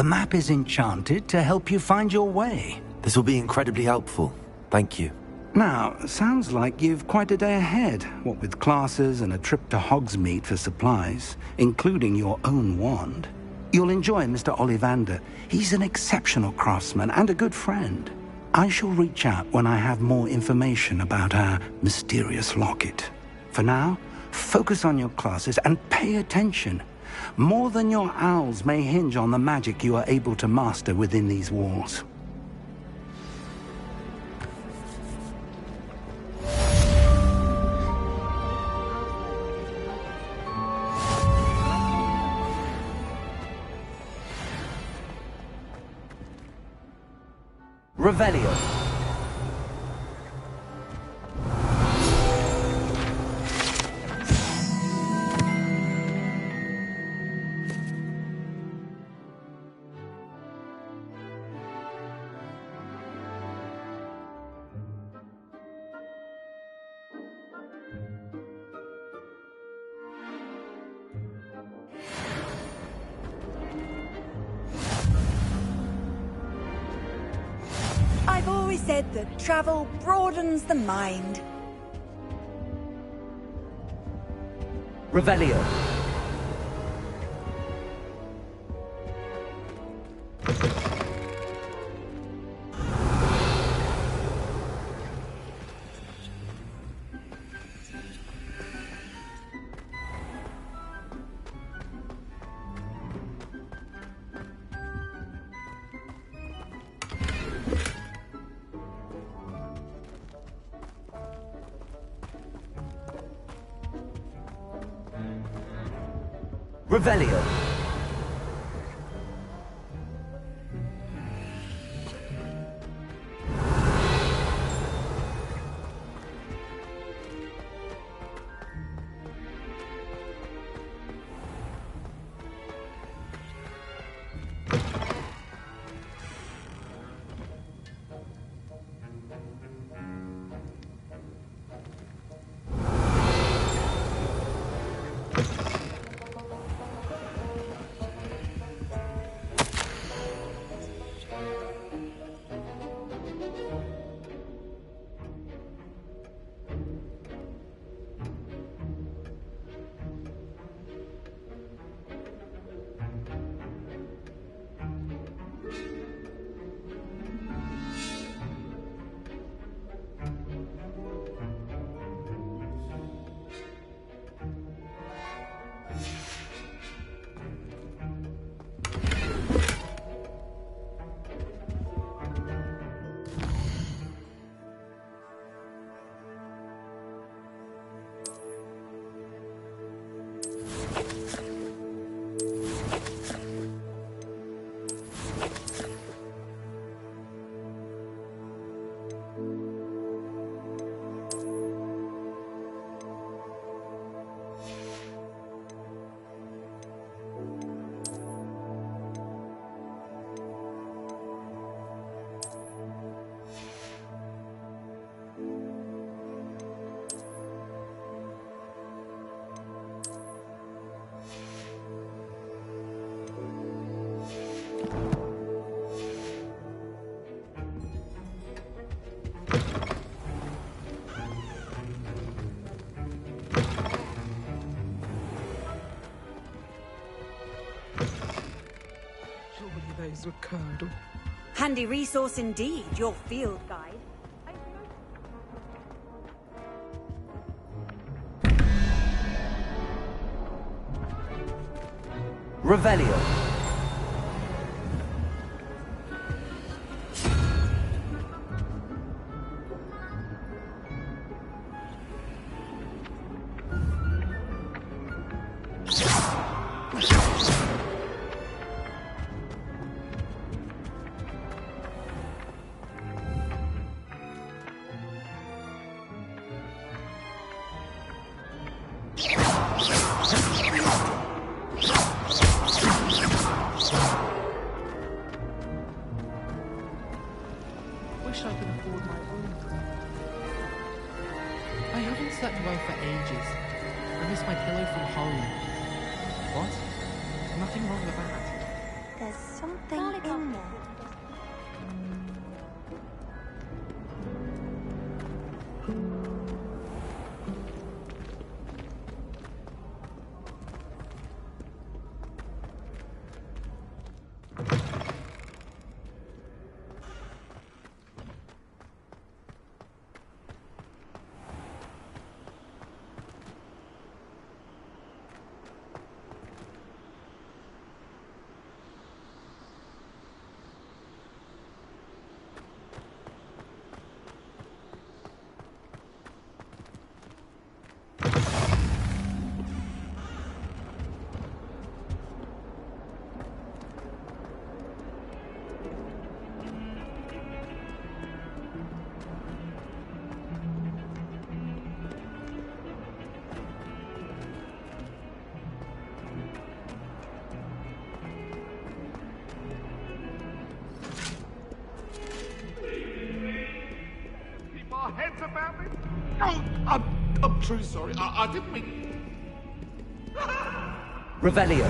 [SPEAKER 4] The map is enchanted to help you find your way.
[SPEAKER 1] This will be incredibly helpful. Thank you.
[SPEAKER 4] Now, sounds like you've quite a day ahead, what with classes and a trip to Hogsmeade for supplies, including your own wand. You'll enjoy Mr. Ollivander. He's an exceptional craftsman and a good friend. I shall reach out when I have more information about our mysterious locket. For now, focus on your classes and pay attention. More than your owls may hinge on the magic you are able to master within these walls.
[SPEAKER 8] Revelio.
[SPEAKER 18] I've always said that travel broadens the mind.
[SPEAKER 8] Revelio. Revelio.
[SPEAKER 19] days were curdled.
[SPEAKER 18] Handy resource indeed, your field guide.
[SPEAKER 8] Revelio.
[SPEAKER 19] Wish I could afford my own. I haven't slept well for ages. I miss my pillow from home. What? Nothing wrong with that.
[SPEAKER 2] There's something in there.
[SPEAKER 20] Heads about me? Oh, I'm truly sorry. I didn't mean...
[SPEAKER 8] Revelio.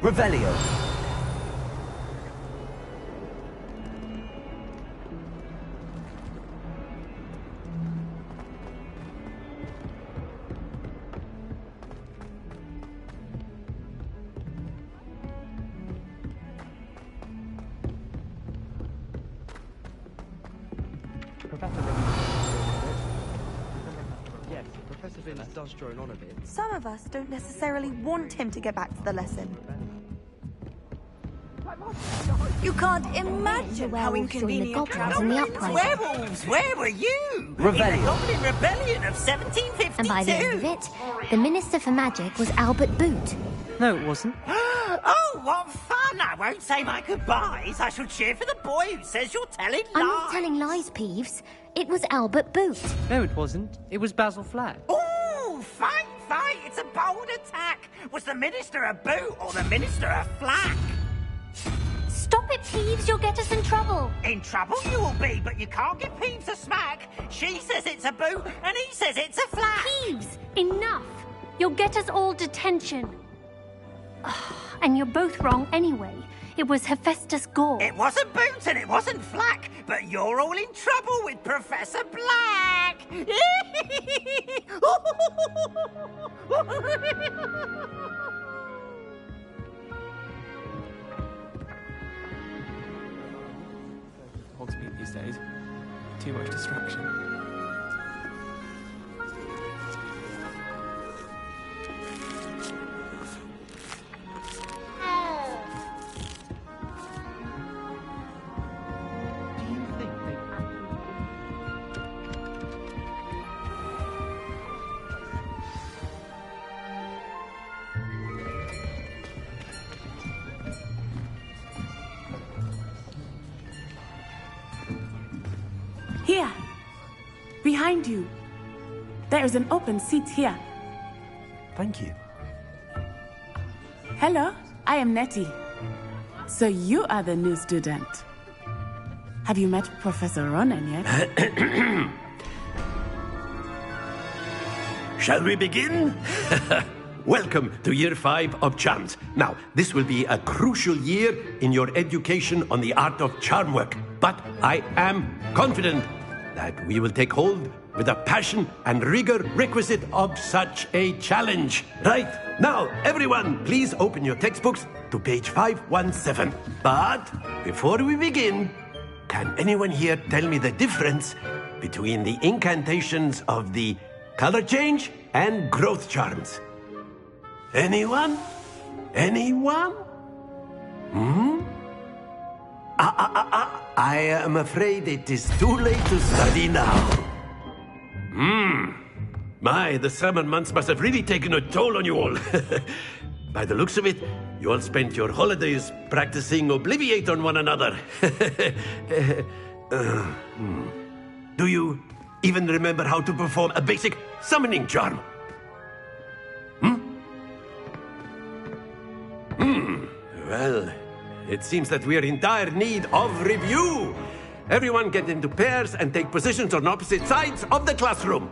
[SPEAKER 8] Revelio.
[SPEAKER 15] Yes, Professor Vince does drone on a bit.
[SPEAKER 2] Some of us don't necessarily want him to get back to the lesson.
[SPEAKER 18] You can't imagine how inconvenient
[SPEAKER 13] Werewolves, where were you?
[SPEAKER 21] Revelio.
[SPEAKER 13] In the Goblin Rebellion of 1752.
[SPEAKER 21] And by the end of it, the Minister for Magic was Albert Boot.
[SPEAKER 22] No, it wasn't.
[SPEAKER 13] Oh, what fun! I won't say my goodbyes. I shall cheer for the boy who says you're telling lies.
[SPEAKER 21] I'm not telling lies, Peeves. It was Albert Boot.
[SPEAKER 22] No, it wasn't. It was Basil Flack.
[SPEAKER 13] Oh, fight! It's a bold attack. Was the Minister a boot or the Minister a flack?
[SPEAKER 21] Stop it, Peeves. You'll get us in trouble.
[SPEAKER 13] In trouble you will be, but you can't give Peeves a smack. She says it's a boot, and he says it's a flack.
[SPEAKER 21] Peeves, enough. You'll get us all detention. And you're both wrong anyway. It was Hephaestus Gore.
[SPEAKER 13] It wasn't boot and it wasn't flack, but you're all in trouble with Professor Black.
[SPEAKER 15] Hogsmeade these days. Too much distraction.
[SPEAKER 23] Here. Behind you.
[SPEAKER 3] There is an open seat here.
[SPEAKER 1] Thank you.
[SPEAKER 3] Hello, I am Nettie. So you are the new student. Have you met Professor Ronan yet?
[SPEAKER 10] Shall we begin? Welcome to Year 5 of Charms. Now, this will be a crucial year in your education on the art of charm work. But I am confident that we will take hold with the passion and rigor requisite of such a challenge. Right, now, everyone, please open your textbooks to page 517. But before we begin, can anyone here tell me the difference between the incantations of the color change and growth charms? Anyone? Anyone? I am afraid it is too late to study now. My, the summer months must have really taken a toll on you all. By the looks of it, you all spent your holidays practicing Obliviate on one another. Do you even remember how to perform a basic summoning charm? Well, it seems that we are in dire need of review. Everyone get into pairs and take positions on opposite sides of the classroom.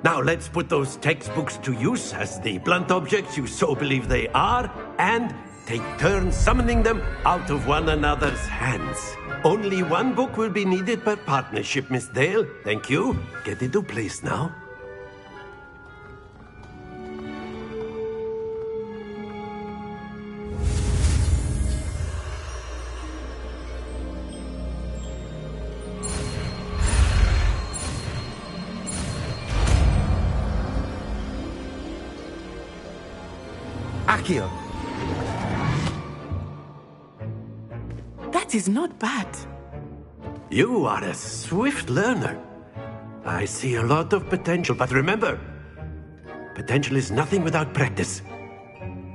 [SPEAKER 10] Now let's put those textbooks to use as the blunt objects you so believe they are, and take turns summoning them out of one another's hands. Only one book will be needed per partnership, Miss Dale. Thank you. Get into place now.
[SPEAKER 15] Accio.
[SPEAKER 3] That is not bad.
[SPEAKER 10] You are a swift learner. I see a lot of potential, but remember, potential is nothing without practice.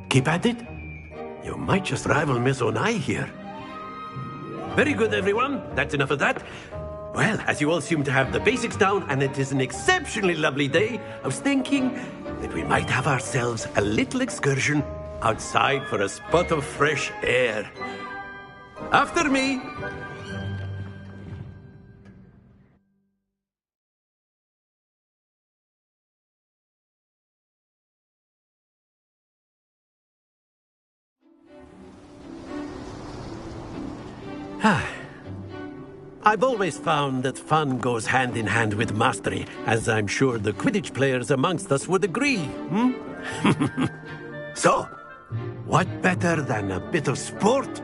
[SPEAKER 10] Keep at it. You might just rival Miss Onai here. Very good, everyone. That's enough of that. Well, as you all seem to have the basics down, and it is an exceptionally lovely day, I was thinking that we might have ourselves a little excursion outside for a spot of fresh air. After me. I've always found that fun goes hand in hand with mastery, as I'm sure the Quidditch players amongst us would agree, So, what better than a bit of sport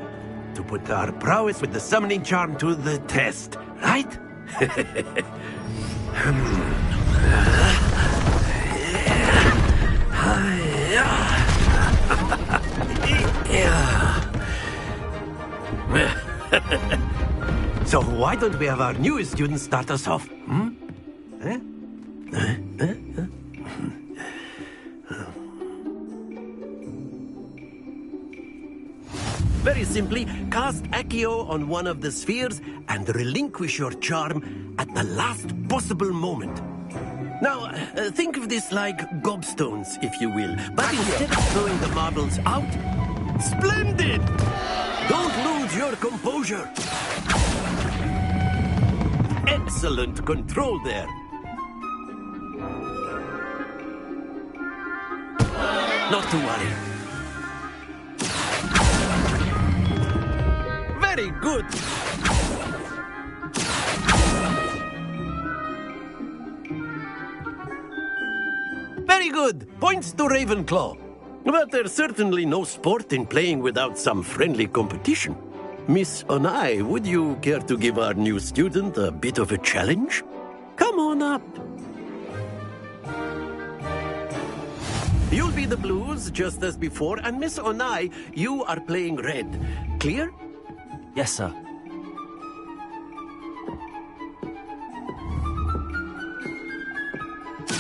[SPEAKER 10] to put our prowess with the summoning charm to the test, right? So why don't we have our newest student start us off? Very simply, cast Accio on one of the spheres and relinquish your charm at the last possible moment. Now, think of this like gobstones, if you will. But instead of throwing the marbles out, splendid! Don't lose your composure. Excellent control there. Not to worry. Very good. Very good. Points to Ravenclaw. But there's certainly no sport in playing without some friendly competition. Miss Onai, would you care to give our new student a bit of a challenge? Come on up. You'll be the blues, just as before, and Miss Onai, you are playing red. Clear?
[SPEAKER 1] Yes, sir.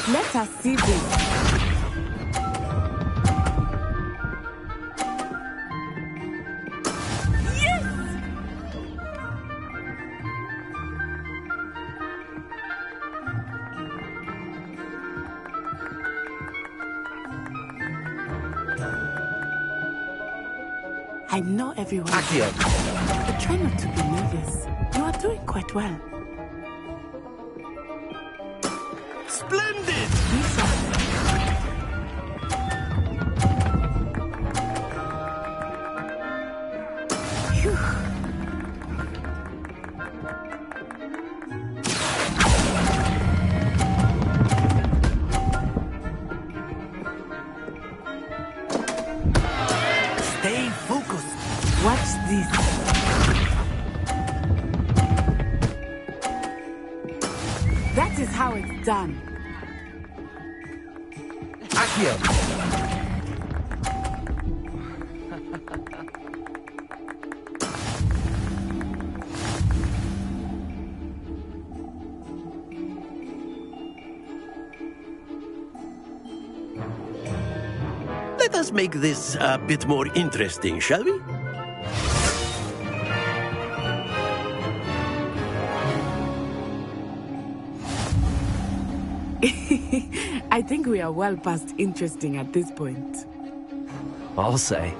[SPEAKER 3] Let us see this. I know everyone.
[SPEAKER 10] Accio.
[SPEAKER 3] But try not to be nervous. You are doing quite well.
[SPEAKER 10] Splendid!
[SPEAKER 3] Stay focused. Watch this. That is how it's done.
[SPEAKER 10] Accio. Let us make this a bit more interesting, shall we?
[SPEAKER 3] I think we are well past interesting at this point.
[SPEAKER 1] I'll say.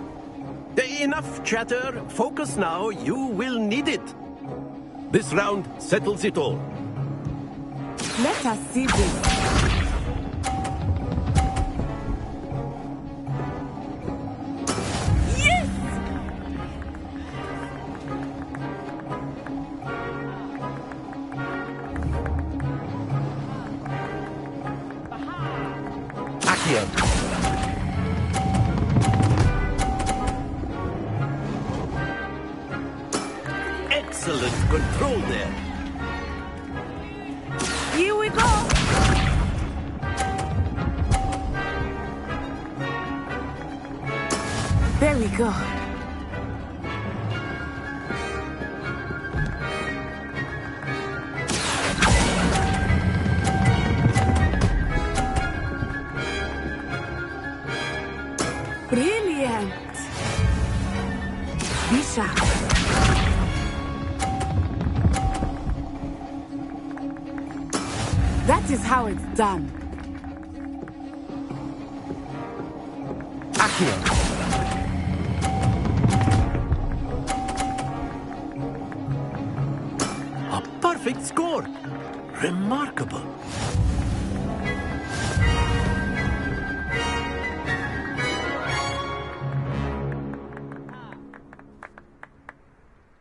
[SPEAKER 10] Enough chatter. Focus now. You will need it. This round settles it all.
[SPEAKER 3] Let us see this.
[SPEAKER 10] Excellent control there.
[SPEAKER 3] Here we go. There we go. Brilliant. Be sharp. That is how it's done.
[SPEAKER 10] Accio. A perfect score. Remarkable.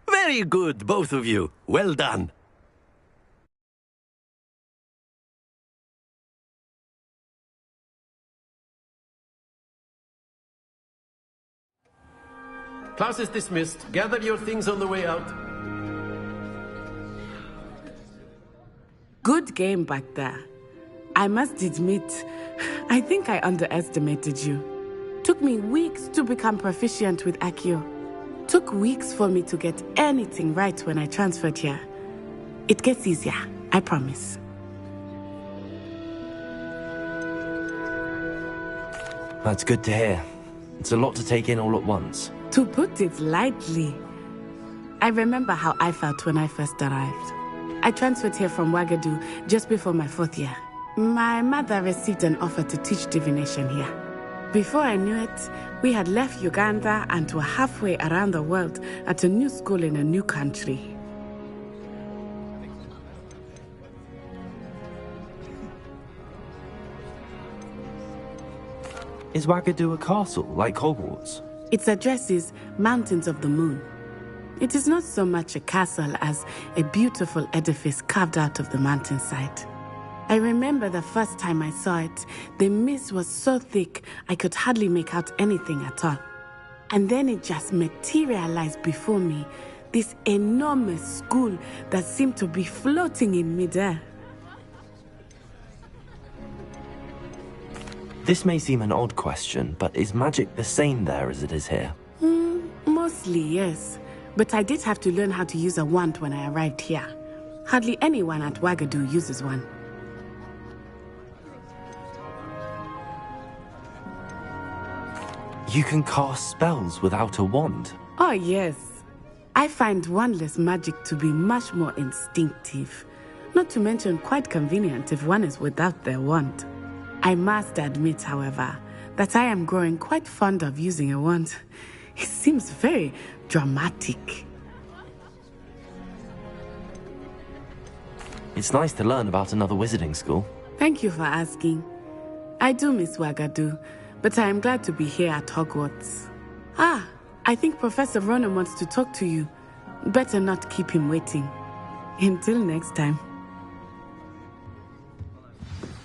[SPEAKER 10] Very good, both of you. Well done.
[SPEAKER 5] Class is dismissed. Gather your things on the way out.
[SPEAKER 3] Good game back there. I must admit, I think I underestimated you. Took me weeks to become proficient with Accio. Took weeks for me to get anything right when I transferred here. It gets easier, I promise.
[SPEAKER 1] That's good to hear. It's a lot to take in all at once.
[SPEAKER 3] To put it lightly, I remember how I felt when I first arrived. I transferred here from Ouagadougou just before my 4th year. My mother received an offer to teach divination here. Before I knew it, we had left Uganda and were halfway around the world at a new school in a new country.
[SPEAKER 1] Is Ouagadougou a castle, like Hogwarts?
[SPEAKER 3] Its address is Mountains of the Moon. It is not so much a castle as a beautiful edifice carved out of the mountainside. I remember the first time I saw it, the mist was so thick I could hardly make out anything at all. And then it just materialized before me, this enormous school that seemed to be floating in midair.
[SPEAKER 1] This may seem an odd question, but is magic the same there as it is here?
[SPEAKER 3] Mostly, yes. But I did have to learn how to use a wand when I arrived here. Hardly anyone at Ouagadougou uses one.
[SPEAKER 1] You can cast spells without a wand?
[SPEAKER 3] Oh, yes. I find wandless magic to be much more instinctive. Not to mention quite convenient if one is without their wand. I must admit, however, that I am growing quite fond of using a wand. He seems very dramatic.
[SPEAKER 1] It's nice to learn about another wizarding school.
[SPEAKER 3] Thank you for asking. I do miss Wagadu, but I am glad to be here at Hogwarts. I think Professor Ronan wants to talk to you. Better not keep him waiting. Until next time.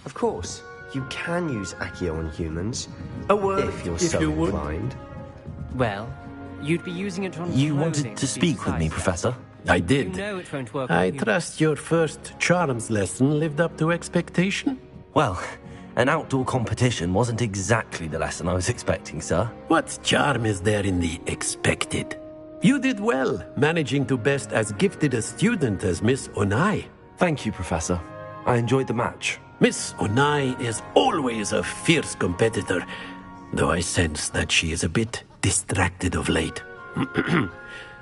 [SPEAKER 6] Of course, you can use Accio on humans. If you're
[SPEAKER 19] if
[SPEAKER 6] so
[SPEAKER 19] you would.
[SPEAKER 6] inclined.
[SPEAKER 19] Well, you'd be using it on
[SPEAKER 1] You
[SPEAKER 19] clothing
[SPEAKER 1] wanted to speak with me, Professor?
[SPEAKER 11] I did.
[SPEAKER 19] You know it won't work
[SPEAKER 10] I
[SPEAKER 19] on humans.
[SPEAKER 10] trust your first charms lesson lived up to expectation?
[SPEAKER 1] Well, an outdoor competition wasn't exactly the lesson I was expecting, sir.
[SPEAKER 10] What charm is there in the expected? You did well, managing to best as gifted a student as Miss Onai.
[SPEAKER 1] Thank you, Professor. I enjoyed the match.
[SPEAKER 10] Miss Onai is always a fierce competitor, though I sense that she is a bit distracted of late.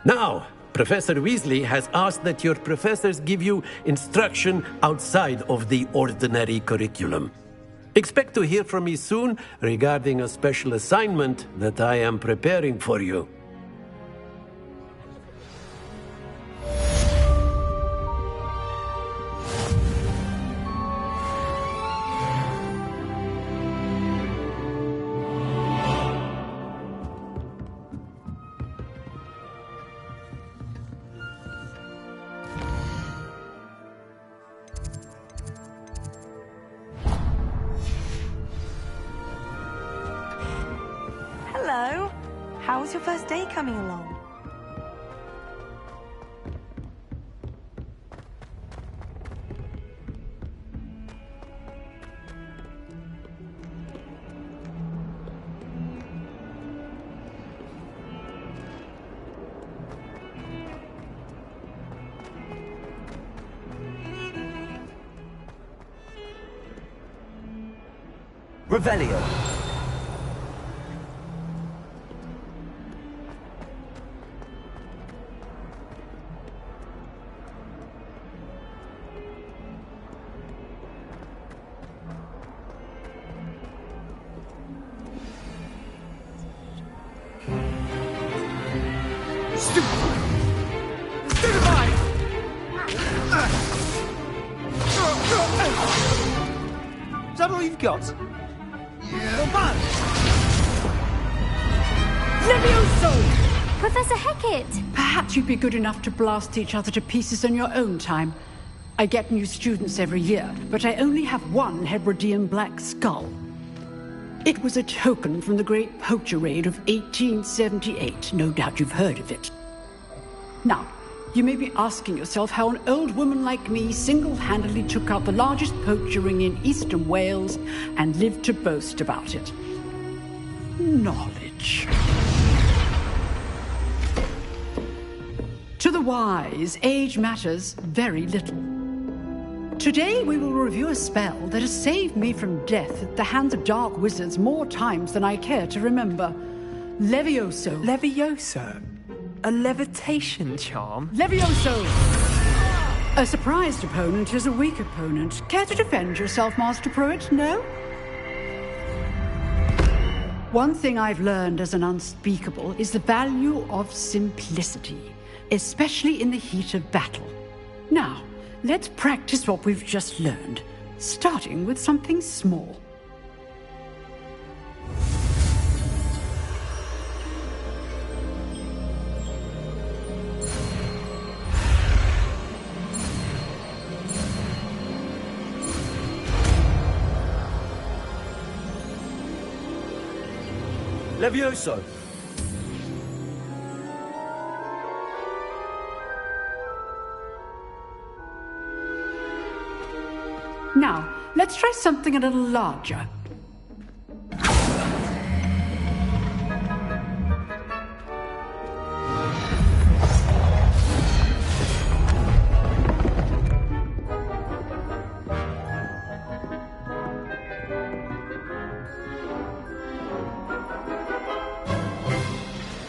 [SPEAKER 10] Now, Professor Weasley has asked that your professors give you instruction outside of the ordinary curriculum. Expect to hear from me soon regarding a special assignment that I am preparing for you.
[SPEAKER 2] Hello. How's your first day coming along?
[SPEAKER 8] Revelio.
[SPEAKER 15] Is that all you've got?
[SPEAKER 9] Levioso!
[SPEAKER 21] Professor Hecat!
[SPEAKER 9] Perhaps you'd be good enough to blast each other to pieces in your own time. I get new students every year, but I only have one Hebridean black skull. It was a token from the Great Poacher Raid of 1878. No doubt you've heard of it. Now, you may be asking yourself how an old woman like me single-handedly took out the largest poacher ring in eastern Wales and lived to boast about it. Knowledge. To the wise, age matters very little. Today we will review a spell that has saved me from death at the hands of dark wizards more times than I care to remember. Levioso.
[SPEAKER 15] Levioso? A levitation charm?
[SPEAKER 9] Levioso! A surprised opponent is a weak opponent. Care to defend yourself, Master Pruitt? No? One thing I've learned as an unspeakable is the value of simplicity, especially in the heat of battle. Now, let's practice what we've just learned, starting with something small.
[SPEAKER 8] Levioso.
[SPEAKER 9] Now, let's try something a little larger.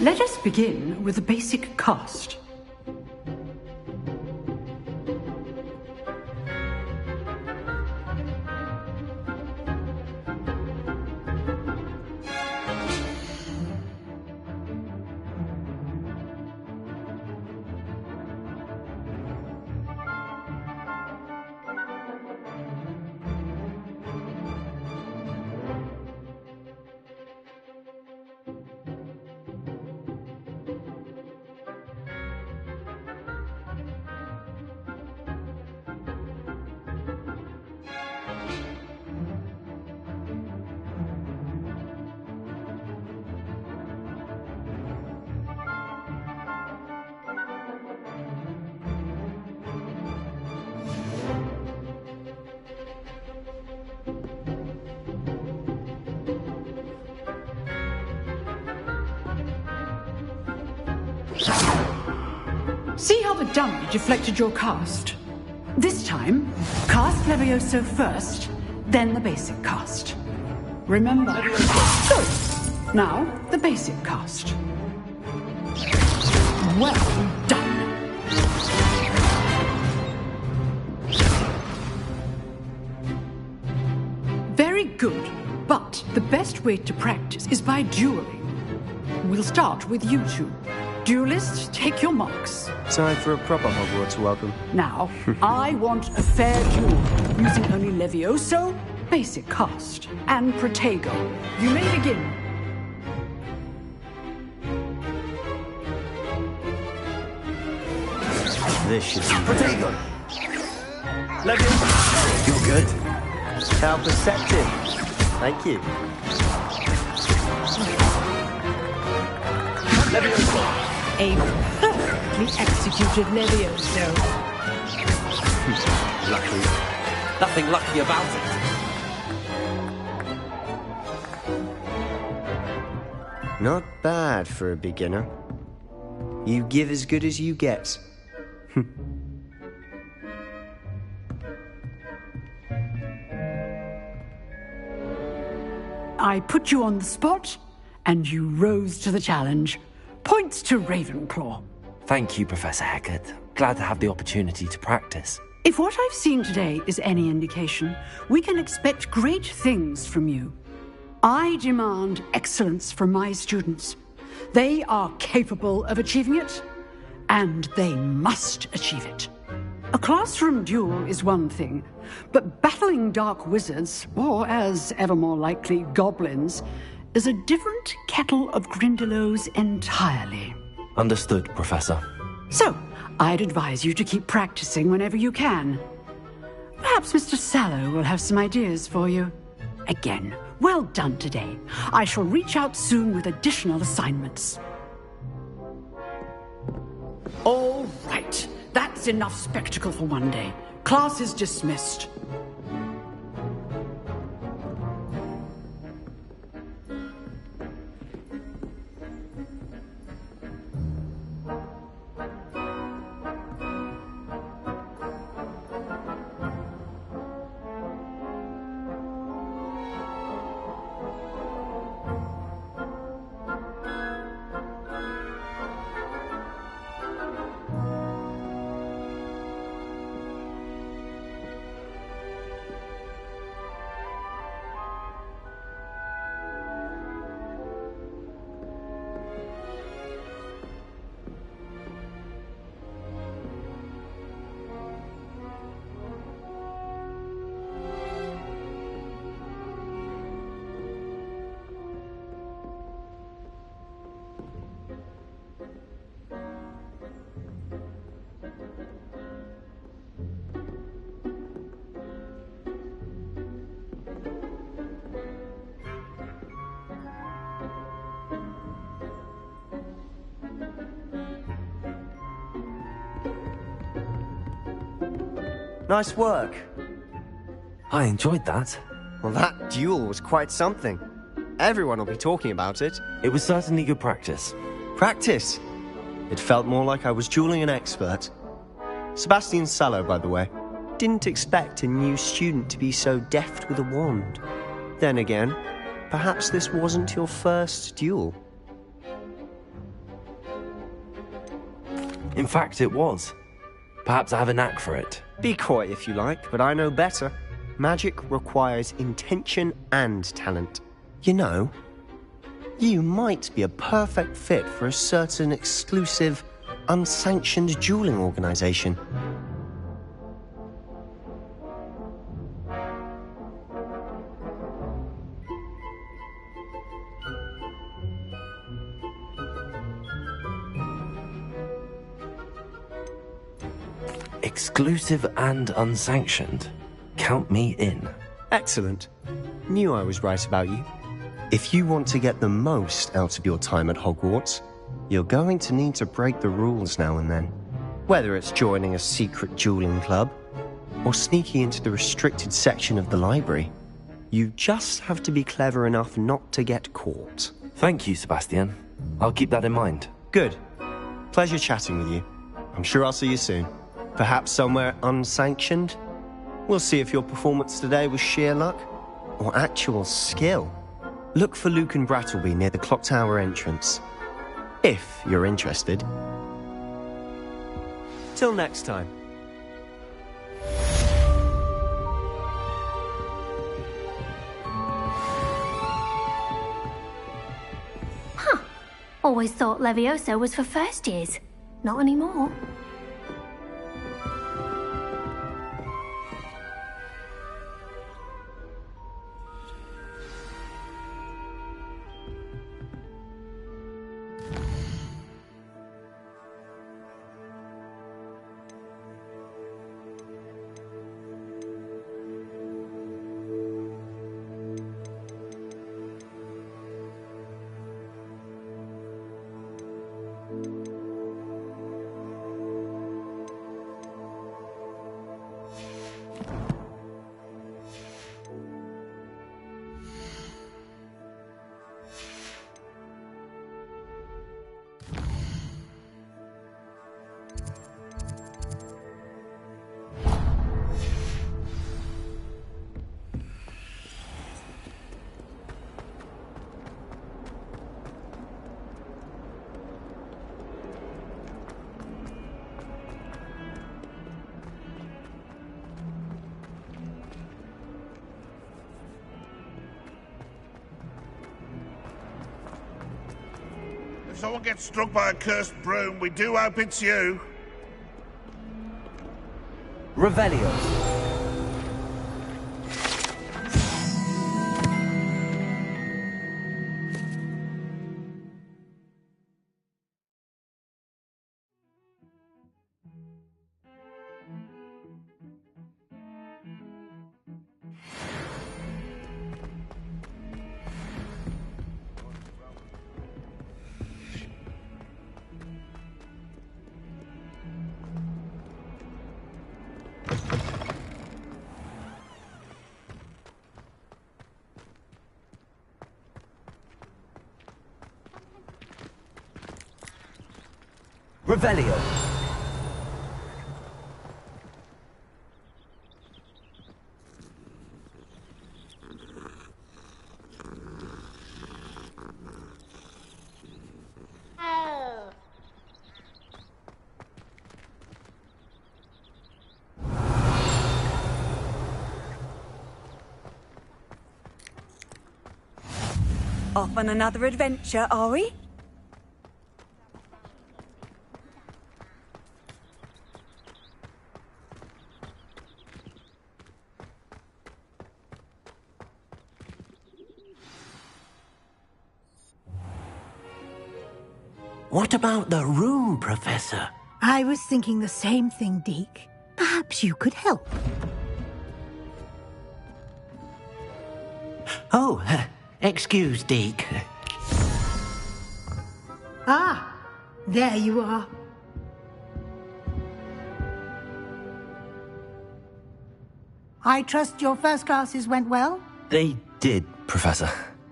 [SPEAKER 9] Let us begin with the basic cast. See how the dummy deflected your cast? This time, cast Levioso first, then the basic cast. Remember? Good. Now, the basic cast. Well done. Very good. But the best way to practice is by dueling. We'll start with you two. Duelists, take your marks.
[SPEAKER 6] Time for a proper Hogwarts welcome.
[SPEAKER 9] Now, I want a fair duel, using only Levioso, basic cast, and Protego. You may begin.
[SPEAKER 6] This should be
[SPEAKER 8] Protego!
[SPEAKER 6] Levioso! You're good. How perceptive. Thank you.
[SPEAKER 8] Levioso!
[SPEAKER 9] A perfectly executed Levioso.
[SPEAKER 8] Lucky. Nothing lucky about it.
[SPEAKER 6] Not bad for a beginner. You give as good as you get.
[SPEAKER 9] I put you on the spot, and you rose to the challenge. Points to Ravenclaw.
[SPEAKER 1] Thank you, Professor Hecat. Glad to have the opportunity to practice.
[SPEAKER 9] If what I've seen today is any indication, we can expect great things from you. I demand excellence from my students. They are capable of achieving it, and they must achieve it. A classroom duel is one thing, but battling dark wizards, or as ever more likely, goblins, is a different kettle of Grindylows entirely.
[SPEAKER 1] Understood, Professor.
[SPEAKER 9] So, I'd advise you to keep practicing whenever you can. Perhaps Mr. Sallow will have some ideas for you. Again, well done today. I shall reach out soon with additional assignments. All right. That's enough spectacle for one day. Class is dismissed.
[SPEAKER 6] Nice work.
[SPEAKER 1] I enjoyed that.
[SPEAKER 6] Well, that duel was quite something. Everyone will be talking about it.
[SPEAKER 1] It was certainly good practice.
[SPEAKER 6] Practice? It felt more like I was dueling an expert. Sebastian Sallow, by the way. Didn't expect a new student to be so deft with a wand. Then again, perhaps this wasn't your first duel.
[SPEAKER 1] In fact, it was. Perhaps I have a knack for it.
[SPEAKER 6] Be coy if you like, but I know better. Magic requires intention and talent. You know, you might be a perfect fit for a certain exclusive, unsanctioned dueling organization.
[SPEAKER 1] Exclusive and unsanctioned. Count me in.
[SPEAKER 6] Excellent. Knew I was right about you. If you want to get the most out of your time at Hogwarts, you're going to need to break the rules now and then. Whether it's joining a secret dueling club, or sneaking into the restricted section of the library, you just have to be clever enough not to get caught.
[SPEAKER 1] Thank you, Sebastian. I'll keep that in mind.
[SPEAKER 6] Good. Pleasure chatting with you. I'm sure I'll see you soon. Perhaps somewhere unsanctioned? We'll see if your performance today was sheer luck or actual skill. Look for Luke and Brattleby near the clock tower entrance. If you're interested. Till next time.
[SPEAKER 21] Always thought Levioso was for first years. Not anymore.
[SPEAKER 20] If someone gets struck by a cursed broom, we do hope it's you.
[SPEAKER 1] Revelio. Revelio.
[SPEAKER 18] Off on another adventure, are we?
[SPEAKER 10] What about the room, Professor?
[SPEAKER 12] I was thinking the same thing, Deke. Perhaps you could help.
[SPEAKER 10] Oh, excuse, Deke.
[SPEAKER 12] Ah, there you are. I trust your first classes went well?
[SPEAKER 1] They did, Professor.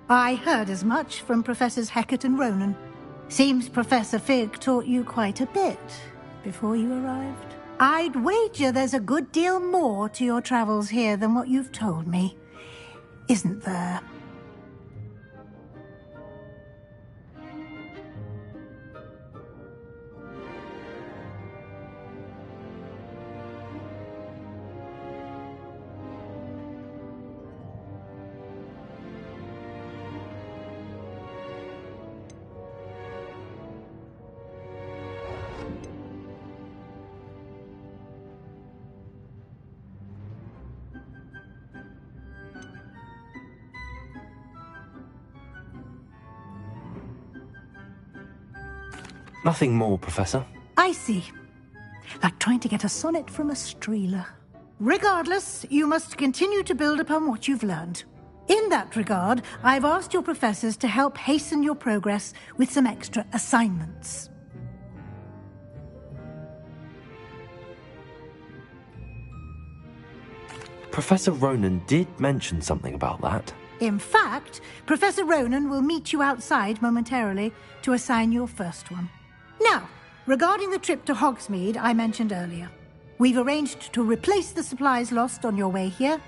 [SPEAKER 12] I heard as much from Professors Hecat and Ronan. Seems Professor Fig taught you quite a bit before you arrived. I'd wager there's a good deal more to your travels here than what you've told me. Isn't there?
[SPEAKER 1] Nothing more, Professor.
[SPEAKER 12] I see. Like trying to get a sonnet from a streeler. Regardless, you must continue to build upon what you've learned. In that regard, I've asked your professors to help hasten your progress with some extra assignments.
[SPEAKER 1] Professor Ronan did mention something about that.
[SPEAKER 12] In fact, Professor Ronan will meet you outside momentarily to assign your first one. Now, regarding the trip to Hogsmeade I mentioned earlier. We've arranged to replace the supplies lost on your way here,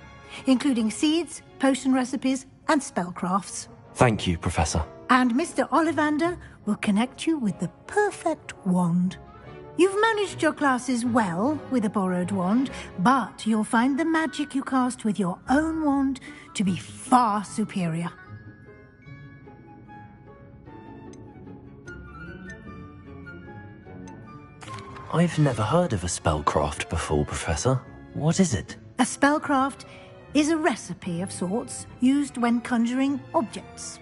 [SPEAKER 12] including seeds, potion recipes, and spellcrafts.
[SPEAKER 1] Thank you, Professor.
[SPEAKER 12] And Mr. Ollivander will connect you with the perfect wand. You've managed your classes well with a borrowed wand, but you'll find the magic you cast with your own wand to be far superior.
[SPEAKER 1] I've never heard of a spellcraft before, Professor. What is it?
[SPEAKER 12] A spellcraft is a recipe of sorts used when conjuring objects.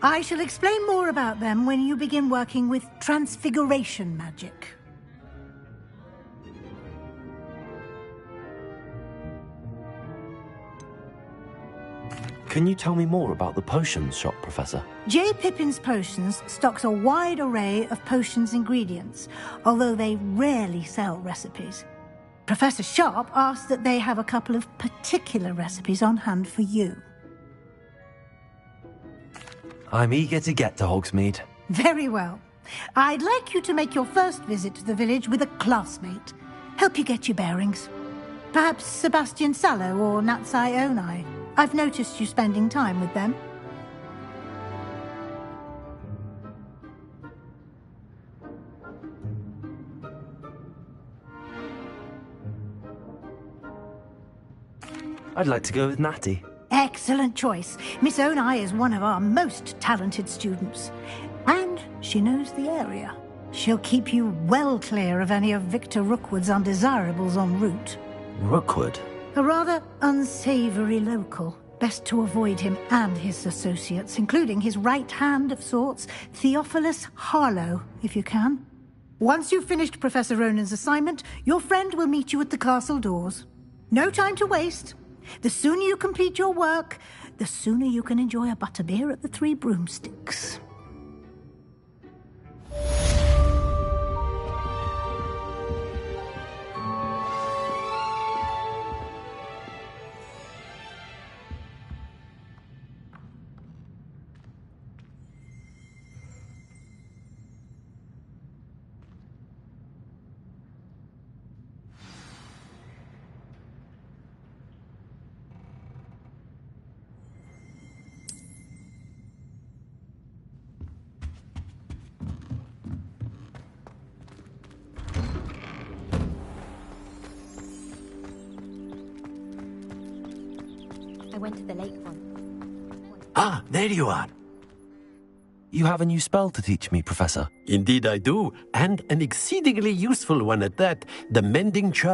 [SPEAKER 12] I shall explain more about them when you begin working with transfiguration magic.
[SPEAKER 1] Can you tell me more about the potions shop, Professor?
[SPEAKER 12] J. Pippin's Potions stocks a wide array of potions ingredients, although they rarely sell recipes. Professor Sharp asked that they have a couple of particular recipes on hand for you.
[SPEAKER 1] I'm eager to get to Hogsmeade.
[SPEAKER 12] Very well. I'd like you to make your first visit to the village with a classmate. Help you get your bearings. Perhaps Sebastian Sallow or Natsai Onai. I've noticed you spending time with them.
[SPEAKER 1] I'd like to go with Natty.
[SPEAKER 12] Excellent choice. Miss Onai is one of our most talented students. And she knows the area. She'll keep you well clear of any of Victor Rookwood's undesirables en route.
[SPEAKER 1] Rookwood?
[SPEAKER 12] A rather unsavoury local. Best to avoid him and his associates, including his right hand of sorts, Theophilus Harlow, if you can. Once you've finished Professor Ronan's assignment, your friend will meet you at the castle doors. No time to waste. The sooner you complete your work, the sooner you can enjoy a butterbeer at the Three Broomsticks.
[SPEAKER 17] I went to the lake once.
[SPEAKER 10] Ah, there you are.
[SPEAKER 1] You have a new spell to teach me, Professor.
[SPEAKER 10] Indeed I do, and an exceedingly useful one at that, the mending charm.